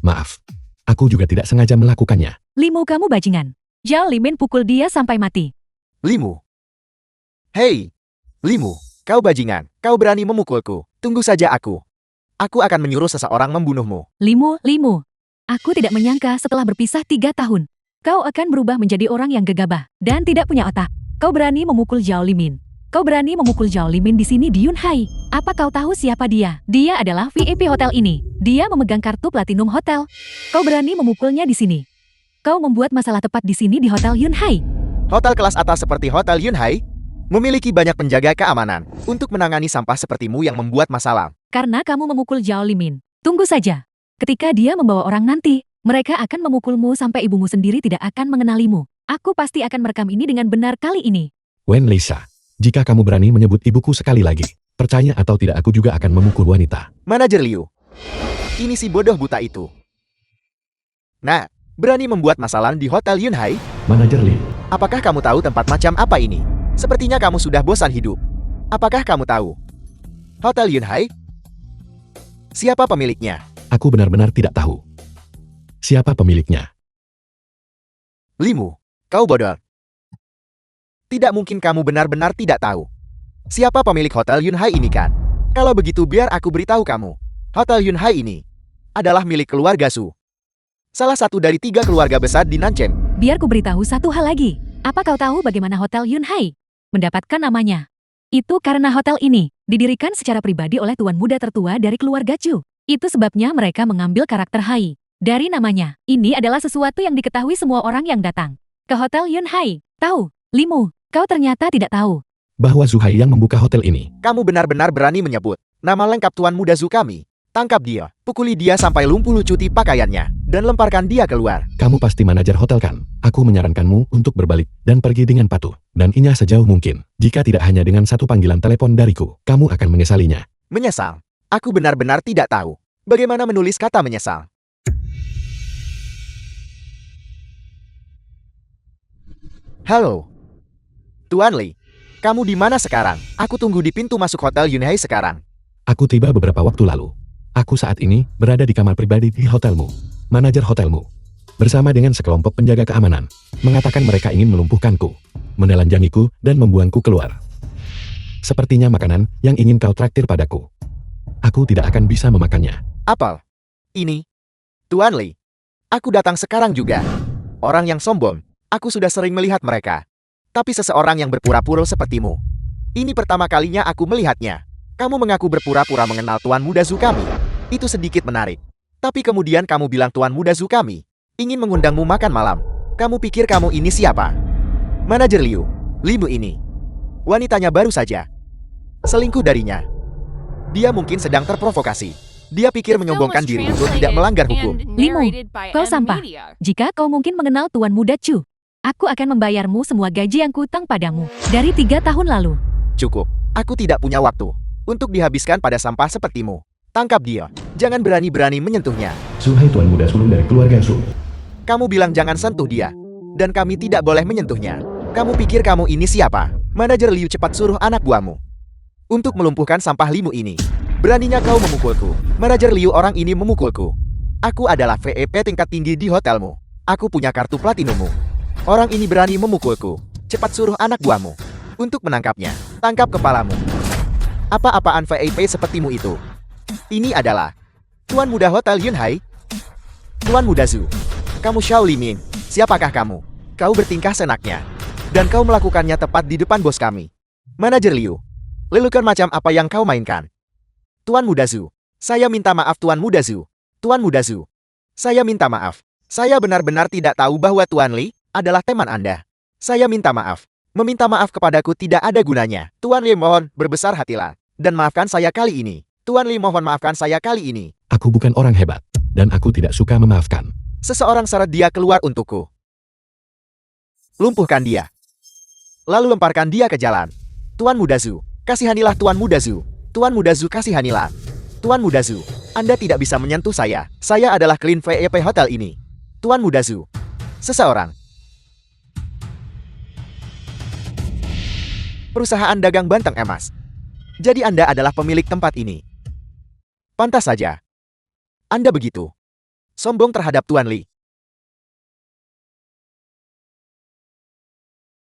Maaf, aku juga tidak sengaja melakukannya. Limu kamu bajingan. Zhao Limin pukul dia sampai mati. Limu. Hei, Limu, kau bajingan. Kau berani memukulku. Tunggu saja aku. Aku akan menyuruh seseorang membunuhmu. Limu. Aku tidak menyangka setelah berpisah 3 tahun, kau akan berubah menjadi orang yang gegabah dan tidak punya otak. Kau berani memukul Zhao Limin. Kau berani memukul Zhao Limin di sini di Yunhai. Apa kau tahu siapa dia? Dia adalah VIP hotel ini. Dia memegang kartu Platinum Hotel. Kau berani memukulnya di sini. Kau membuat masalah tepat di sini di Hotel Yunhai. Hotel kelas atas seperti Hotel Yunhai memiliki banyak penjaga keamanan untuk menangani sampah sepertimu yang membuat masalah. Karena kamu memukul Zhao Limin. Tunggu saja. Ketika dia membawa orang nanti, mereka akan memukulmu sampai ibumu sendiri tidak akan mengenalimu. Aku pasti akan merekam ini dengan benar kali ini. Wen Lisa, jika kamu berani menyebut ibuku sekali lagi, percaya atau tidak aku juga akan memukul wanita. Manajer Liu. Ini si bodoh buta itu. Nah, berani membuat masalah di Hotel Yunhai? Manajer Lee, Apakah kamu tahu tempat macam apa ini? Sepertinya kamu sudah bosan hidup. Apakah kamu tahu Hotel Yunhai? Siapa pemiliknya? aku benar-benar tidak tahu. Siapa pemiliknya? Limu, kau bodoh. Tidak mungkin kamu benar-benar tidak tahu. Siapa pemilik Hotel Yunhai ini kan? Kalau begitu biar aku beritahu kamu. Hotel Yunhai ini adalah milik keluarga Su. Salah satu dari 3 keluarga besar di Nanchen. Biar ku beritahu satu hal lagi. Apa kau tahu bagaimana Hotel Yunhai mendapatkan namanya? Itu karena hotel ini didirikan secara pribadi oleh tuan muda tertua dari keluarga Chu. Itu sebabnya mereka mengambil karakter Hai dari namanya. Ini adalah sesuatu yang diketahui semua orang yang datang ke Hotel Yunhai. Tahu, Limu, kau ternyata tidak tahu. Bahwa Zuhai yang membuka hotel ini. Kamu benar-benar berani menyebut nama lengkap tuan muda Zu kami. Tangkap dia, pukuli dia sampai lumpuh lucuti pakaiannya, dan lemparkan dia keluar. Kamu pasti manajer hotel kan? Aku menyarankanmu untuk berbalik dan pergi dengan patuh. Dan inya sejauh mungkin. Jika tidak hanya dengan satu panggilan telepon dariku, kamu akan menyesalinya. Menyesal? Aku benar-benar tidak tahu bagaimana menulis kata menyesal. Halo, Tuan Li. Kamu di mana sekarang? Aku tunggu di pintu masuk Hotel Yunhai sekarang. Aku tiba beberapa waktu lalu. Aku saat ini berada di kamar pribadi di hotelmu. Manajer hotelmu, bersama dengan sekelompok penjaga keamanan, mengatakan mereka ingin melumpuhkanku, menelanjangiku, dan membuangku keluar. Sepertinya makanan yang ingin kau traktir padaku. Aku tidak akan bisa memakannya. Apel. Ini. Tuan Li. Aku datang sekarang juga. Orang yang sombong. Aku sudah sering melihat mereka. Tapi seseorang yang berpura-pura sepertimu. Ini pertama kalinya aku melihatnya. Kamu mengaku berpura-pura mengenal Tuan Muda Zu kami. Itu sedikit menarik. Tapi kemudian kamu bilang Tuan Muda Zu kami ingin mengundangmu makan malam. Kamu pikir kamu ini siapa? Manajer Liu. Limu ini. Wanitanya baru saja selingkuh darinya. Dia mungkin sedang terprovokasi. Dia pikir menyombongkan diri itu tidak melanggar hukum. Limu, kau sampah. Jika kau mungkin mengenal Tuan Muda Chu, Aku akan membayarmu semua gaji yang kutang padamu dari 3 tahun lalu. Cukup. Aku tidak punya waktu untuk dihabiskan pada sampah sepertimu. Tangkap dia. Jangan berani-berani menyentuhnya. Suhai tuan muda sulung dari keluarga Su. Kamu bilang jangan sentuh dia. Dan kami tidak boleh menyentuhnya. Kamu pikir kamu ini siapa? Manajer Liu, cepat suruh anak buahmu untuk melumpuhkan sampah Limu ini. Beraninya kau memukulku. Manajer Liu, orang ini memukulku. Aku adalah VEP tingkat tinggi di hotelmu. Aku punya kartu platinummu. Orang ini berani memukulku. Cepat suruh anak buahmu untuk menangkapnya. Tangkap kepalamu. Apa-apaan VEP sepertimu itu? Ini adalah Tuan Muda Hotel Yunhai. Tuan Muda Zhu. Kamu Xiao Liming. Siapakah kamu? Kau bertingkah senaknya. Dan kau melakukannya tepat di depan bos kami. Manajer Liu. Lelucon macam apa yang kau mainkan? Tuan Muda Zhu. Saya minta maaf Tuan Muda Zhu. Tuan Muda Zhu. Saya minta maaf. Saya benar-benar tidak tahu bahwa Tuan Li adalah teman Anda. Saya minta maaf. Meminta maaf kepadaku tidak ada gunanya. Tuan Li, mohon berbesar hatilah. Dan maafkan saya kali ini. Tuan Li, mohon maafkan saya kali ini. Aku bukan orang hebat. Dan aku tidak suka memaafkan. Seseorang seret dia keluar untukku. Lumpuhkan dia. Lalu lemparkan dia ke jalan. Tuan Muda Zhu, kasihanilah Tuan Muda Zhu. Tuan Muda Zhu, kasihanilah. Tuan Muda Zhu, Anda tidak bisa menyentuh saya. Saya adalah clean VEP hotel ini. Tuan Muda Zhu. Seseorang. Perusahaan dagang banteng emas. Jadi Anda adalah pemilik tempat ini. Pantas saja. Anda begitu sombong terhadap Tuan Li.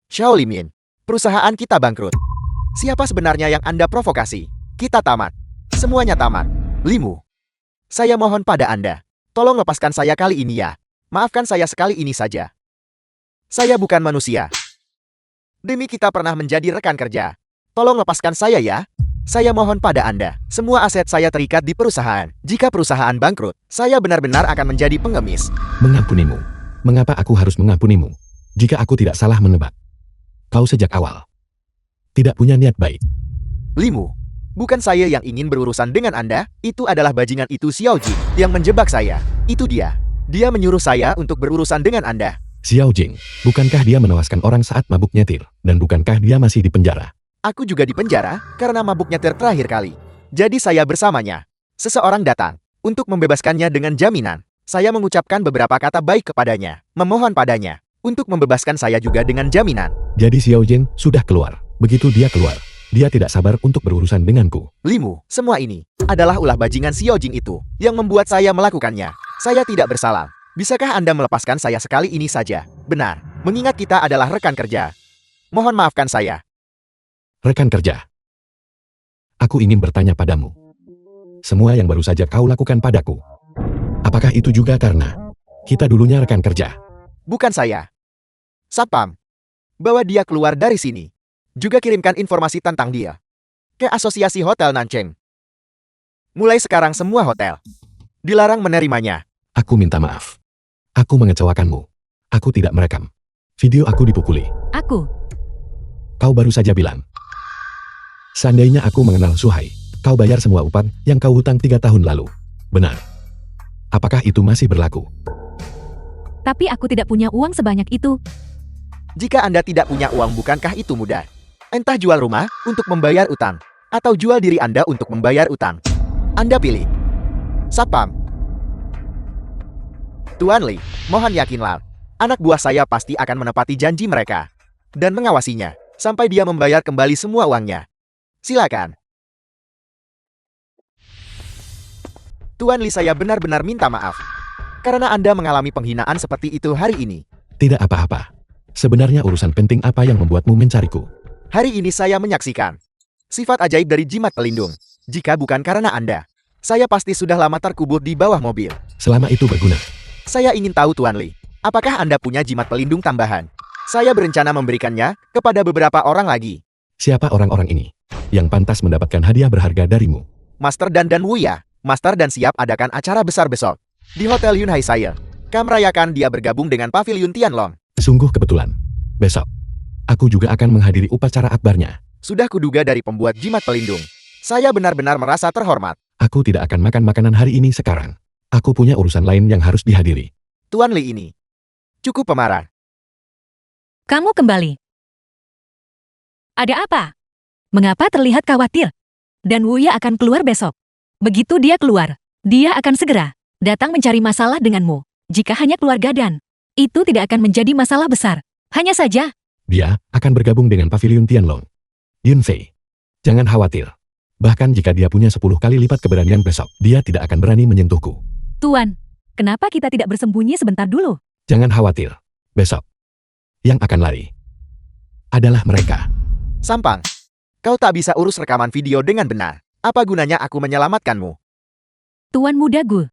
Xiao Limin, perusahaan kita bangkrut. Siapa sebenarnya yang Anda provokasi? Kita tamat. Semuanya tamat. Limu. Saya mohon pada Anda. Tolong lepaskan saya kali ini ya. Maafkan saya sekali ini saja. Saya bukan manusia. Demi kita pernah menjadi rekan kerja. Tolong lepaskan saya ya. Saya mohon pada Anda. Semua aset saya terikat di perusahaan. Jika perusahaan bangkrut, saya benar-benar akan menjadi pengemis. Mengampunimu. Mengapa aku harus mengampunimu? Jika aku tidak salah menebak. Kau sejak awal tidak punya niat baik. Limu, bukan saya yang ingin berurusan dengan Anda. Itu adalah bajingan itu Xiao Jing yang menjebak saya. Itu dia. Dia menyuruh saya untuk berurusan dengan Anda. Xiao Jing, bukankah dia menewaskan orang saat mabuk nyetir? Dan bukankah dia masih di penjara? Aku juga di penjara karena mabuk nyetir terakhir kali. Jadi saya bersamanya. Seseorang datang untuk membebaskannya dengan jaminan. Saya mengucapkan beberapa kata baik kepadanya, memohon padanya untuk membebaskan saya juga dengan jaminan. Jadi Xiao Jing sudah keluar. Begitu dia keluar, dia tidak sabar untuk berurusan denganku. Limu, semua ini adalah ulah bajingan Xiao Jing itu yang membuat saya melakukannya. Saya tidak bersalah. Bisakah Anda melepaskan saya sekali ini saja? Benar, mengingat kita adalah rekan kerja. Mohon maafkan saya. Rekan kerja. Aku ingin bertanya padamu. Semua yang baru saja kau lakukan padaku. Apakah itu juga karena kita dulunya rekan kerja? Bukan saya. Satpam, bawa dia keluar dari sini. Juga kirimkan informasi tentang dia ke Asosiasi Hotel Nancheng. Mulai sekarang semua hotel dilarang menerimanya. Aku minta maaf. Aku mengecewakanmu. Aku tidak merekam video aku dipukuli. Kau baru saja bilang. Seandainya aku mengenal Suhai, kau bayar semua upah yang kau hutang 3 tahun lalu. Benar. Apakah itu masih berlaku? Tapi aku tidak punya uang sebanyak itu. Jika Anda tidak punya uang, bukankah itu mudah? Entah jual rumah untuk membayar utang, atau jual diri Anda untuk membayar utang. Anda pilih. Satpam. Tuan Li, mohon yakinlah. Anak buah saya pasti akan menepati janji mereka. Dan mengawasinya, sampai dia membayar kembali semua uangnya. Silakan. Tuan Li, saya benar-benar minta maaf. Karena Anda mengalami penghinaan seperti itu hari ini. Tidak apa-apa. Sebenarnya urusan penting apa yang membuatmu mencariku? Hari ini saya menyaksikan sifat ajaib dari jimat pelindung. Jika bukan karena Anda, saya pasti sudah lama terkubur di bawah mobil. Selama itu berguna. Saya ingin tahu Tuan Li, apakah Anda punya jimat pelindung tambahan? Saya berencana memberikannya kepada beberapa orang lagi. Siapa orang-orang ini yang pantas mendapatkan hadiah berharga darimu? Master Dan Wuya. Master Dan siap adakan acara besar besok di Hotel Yunhai saya. Kami merayakan dia bergabung dengan Pavilion Tianlong. Sungguh kebetulan. Besok, aku juga akan menghadiri upacara akbarnya. Sudah kuduga dari pembuat jimat pelindung. Saya benar-benar merasa terhormat. Aku tidak akan makan makanan hari ini sekarang. Aku punya urusan lain yang harus dihadiri. Tuan Li ini cukup pemarah. Kamu kembali. Ada apa? Mengapa terlihat khawatir? Dan Wuya akan keluar besok. Begitu dia keluar, dia akan segera datang mencari masalah denganmu. Jika hanya keluarga Dan, itu tidak akan menjadi masalah besar. Hanya saja, Dia akan bergabung dengan Pavilion Tianlong. Yunfei, jangan khawatir. Bahkan jika dia punya 10 kali lipat keberanian besok, dia tidak akan berani menyentuhku. Tuan, kenapa kita tidak bersembunyi sebentar dulu? Jangan khawatir. Besok, yang akan lari adalah mereka. Sampang. Kau tak bisa urus rekaman video dengan benar. Apa gunanya aku menyelamatkanmu? Tuan muda Gu.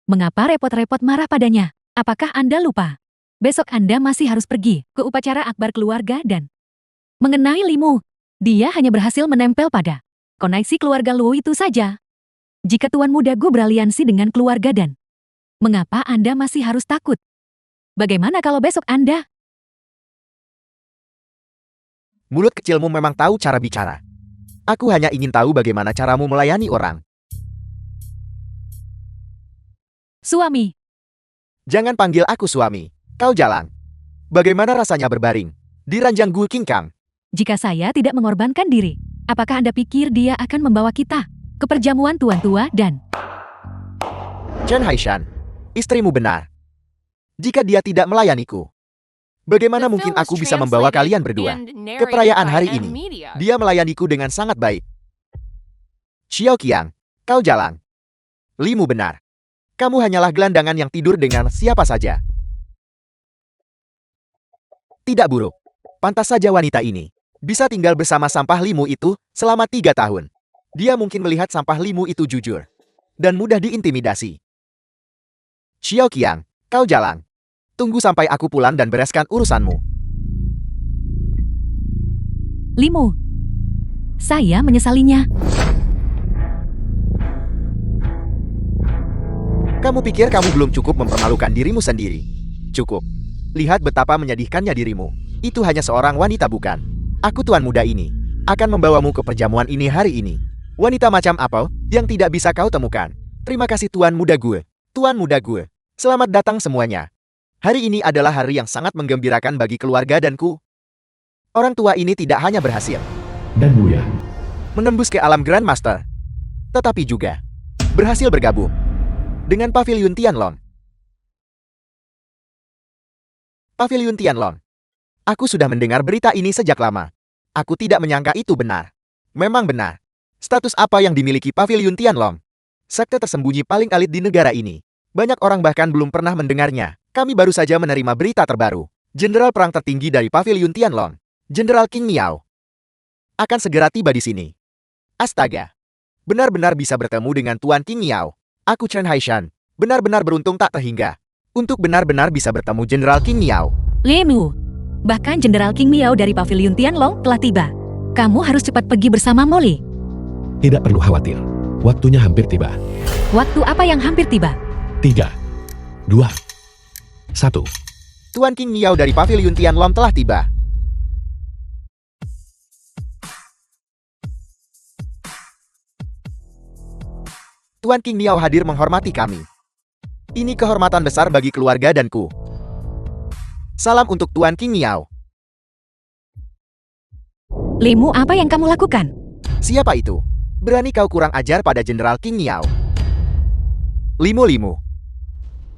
Mengapa repot-repot marah padanya? Apakah Anda lupa? Besok Anda masih harus pergi ke upacara akbar keluarga dan mengenai Limu, dia hanya berhasil menempel pada koneksi keluarga Luo itu saja. Jika Tuan muda Gu beraliansi dengan keluarga Dan, mengapa Anda masih harus takut? Bagaimana kalau besok Anda? Mulut kecilmu memang tahu cara bicara. Aku hanya ingin tahu bagaimana caramu melayani orang. Suami, Jangan panggil aku suami. Kau jalan. Bagaimana rasanya berbaring di ranjang Gu Qingkang? jika saya tidak mengorbankan diri, apakah Anda pikir dia akan membawa kita ke perjamuan tuan tua dan Chen Haishan, istrimu benar. Jika dia tidak melayaniku, bagaimana The mungkin film was aku bisa membawa translated kalian berdua and ke perayaan narrated hari by ini? M-Media. Dia melayaniku dengan sangat baik. Xiao Qiang, kau jalan. Limu benar. Kamu hanyalah gelandangan yang tidur dengan siapa saja. Tidak buruk. Pantas saja wanita ini bisa tinggal bersama sampah Limu itu selama 3 tahun. Dia mungkin melihat sampah Limu itu jujur dan mudah diintimidasi. Xiao Qiang, kau jalan. Tunggu sampai aku pulang dan bereskan urusanmu. Limu. Saya menyesalinya. Kamu pikir kamu belum cukup mempermalukan dirimu sendiri? Cukup. Lihat betapa menyedihkannya dirimu. Itu hanya seorang wanita bukan? Aku tuan muda ini akan membawamu ke perjamuan ini hari ini. Wanita macam apa yang tidak bisa kau temukan? Terima kasih tuan muda gue. Tuan muda gue. Selamat datang semuanya. Hari ini adalah hari yang sangat menggembirakan bagi keluarga dan ku. Orang tua ini tidak hanya berhasil Dan Wuya, menembus ke alam Grandmaster, tetapi juga berhasil bergabung dengan Pavilion Tianlong. Pavilion Tianlong. Aku sudah mendengar berita ini sejak lama. Aku tidak menyangka itu benar. Memang benar. Status apa yang dimiliki Pavilion Tianlong? Sekte tersembunyi paling elit di negara ini. Banyak orang bahkan belum pernah mendengarnya. Kami baru saja menerima berita terbaru. Jenderal perang tertinggi dari Pavilion Tianlong, Jenderal Qing Miao, akan segera tiba di sini. Astaga. Benar-benar bisa bertemu dengan Tuan Qing Miao. Aku Chen Haishan. Benar-benar beruntung tak terhingga untuk benar-benar bisa bertemu Jenderal Qing Miao. Limu. Bahkan Jenderal Qing Miao dari Pavilion Tianlong telah tiba. Kamu harus cepat pergi bersama Molly. tidak perlu khawatir. Waktunya hampir tiba. Waktu apa yang hampir tiba? 3, 2, 1. Tuan Qing Miao dari Pavilion Tianlong telah tiba. Tuan Qing Miao hadir menghormati kami. Ini kehormatan besar bagi keluarga dan ku. Salam untuk Tuan Qing Miao. Limu, apa yang kamu lakukan? Siapa itu? Berani kau kurang ajar pada Jenderal Qing Miao? Limu.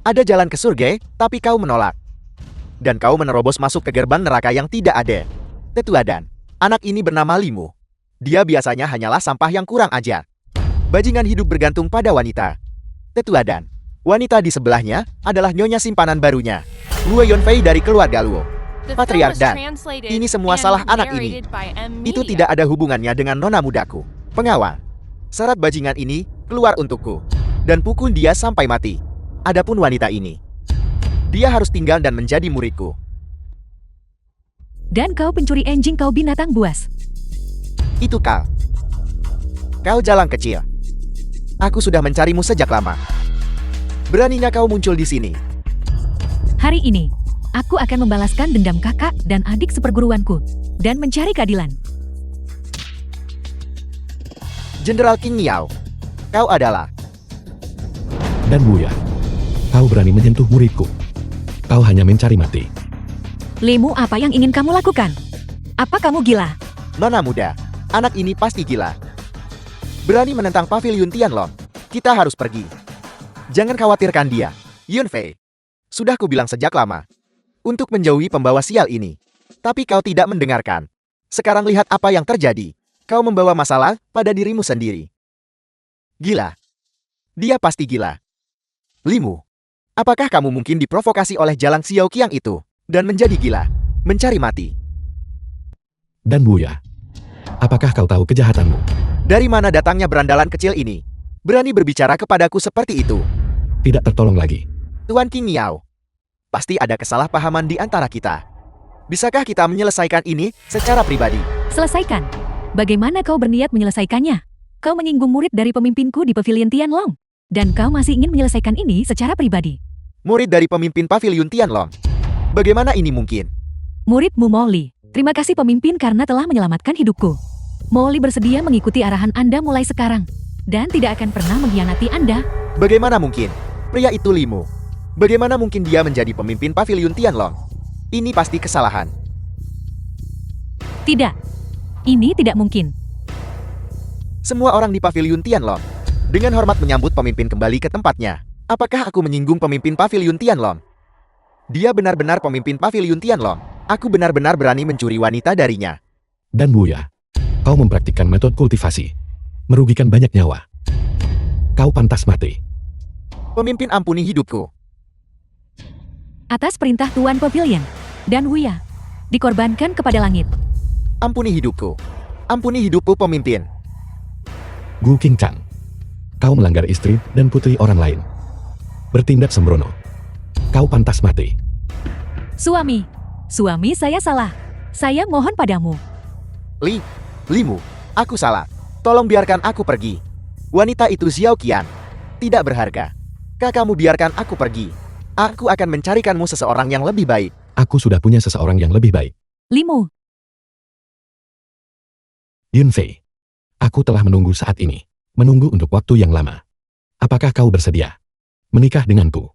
Ada jalan ke surga, tapi kau menolak. Dan kau menerobos masuk ke gerbang neraka yang tidak ada. Tetua Dan, anak ini bernama Limu. Dia biasanya hanyalah sampah yang kurang ajar. Bajingan hidup bergantung pada wanita. Tetua Dan, wanita di sebelahnya adalah nyonya simpanan barunya, Luo Yunfei dari keluarga Luo. The Patriark film was Dan, translated ini semua and salah anak ini. narrated by Itu M-Media. tidak ada hubungannya dengan nona mudaku. Pengawal, syarat bajingan ini keluar untukku. Dan pukul dia sampai mati. Adapun wanita ini, dia harus tinggal dan menjadi muridku. Dan kau pencuri anjing, kau binatang buas. Itu kau. Kau jalang kecil. Aku sudah mencarimu sejak lama. Beraninya kau muncul di sini. Hari ini, aku akan membalaskan dendam kakak dan adik seperguruanku dan mencari keadilan. Jenderal Qing Miao, kau adalah... Dan Buya, kau berani menyentuh muridku. Kau hanya mencari mati. Limu, apa yang ingin kamu lakukan? Apa kamu gila? Nona muda, anak ini pasti gila. Berani menentang paviliun Tianlong. Kita harus pergi. Jangan khawatirkan dia, Yunfei. Sudah kubilang sejak lama. Untuk menjauhi pembawa sial ini. Tapi kau tidak mendengarkan. Sekarang lihat apa yang terjadi. Kau membawa masalah pada dirimu sendiri. Gila. Dia pasti gila. Limu, apakah kamu mungkin diprovokasi oleh Jalang Xiao Qiang itu dan menjadi gila, mencari mati? Dan Buya, apakah kau tahu kejahatanmu? Dari mana datangnya berandalan kecil ini? Berani berbicara kepadaku seperti itu. Tidak tertolong lagi. Tuan King Miao, pasti ada kesalahpahaman di antara kita. Bisakah kita menyelesaikan ini secara pribadi? Selesaikan. Bagaimana kau berniat menyelesaikannya? Kau menyinggung murid dari pemimpinku di Pavilion Tianlong. Dan kau masih ingin menyelesaikan ini secara pribadi. Murid dari pemimpin pavilion Tianlong. Bagaimana ini mungkin? Muridmu Molly. Terima kasih pemimpin karena telah menyelamatkan hidupku. Molly bersedia mengikuti arahan Anda mulai sekarang. Dan tidak akan pernah mengkhianati Anda. Bagaimana mungkin? Pria itu Limu. Bagaimana mungkin dia menjadi pemimpin pavilion Tianlong? Ini pasti kesalahan. Tidak. Ini tidak mungkin. Semua orang di pavilion Tianlong dengan hormat menyambut pemimpin kembali ke tempatnya. Apakah aku menyinggung pemimpin pavilion Tianlong? Dia benar-benar pemimpin pavilion Tianlong. Aku benar-benar berani mencuri wanita darinya. Dan Buya, kau mempraktikkan metode kultivasi. Merugikan banyak nyawa. Kau pantas mati. Pemimpin, ampuni hidupku. Atas perintah Tuan Pavilion dan Wuya, dikorbankan kepada langit. Ampuni hidupku. Ampuni hidupku, pemimpin. Gu Qingchang, kau melanggar istri dan putri orang lain. Bertindak sembrono. Kau pantas mati. Suami saya salah. Saya mohon padamu. Limu, aku salah. Tolong biarkan aku pergi. Wanita itu Xiao Qian. Tidak berharga. Kakakmu biarkan aku pergi. Aku akan mencarikanmu seseorang yang lebih baik. Aku sudah punya seseorang yang lebih baik. Limu, Yunfei, aku telah menunggu saat ini. Menunggu untuk waktu yang lama. Apakah kau bersedia menikah denganku?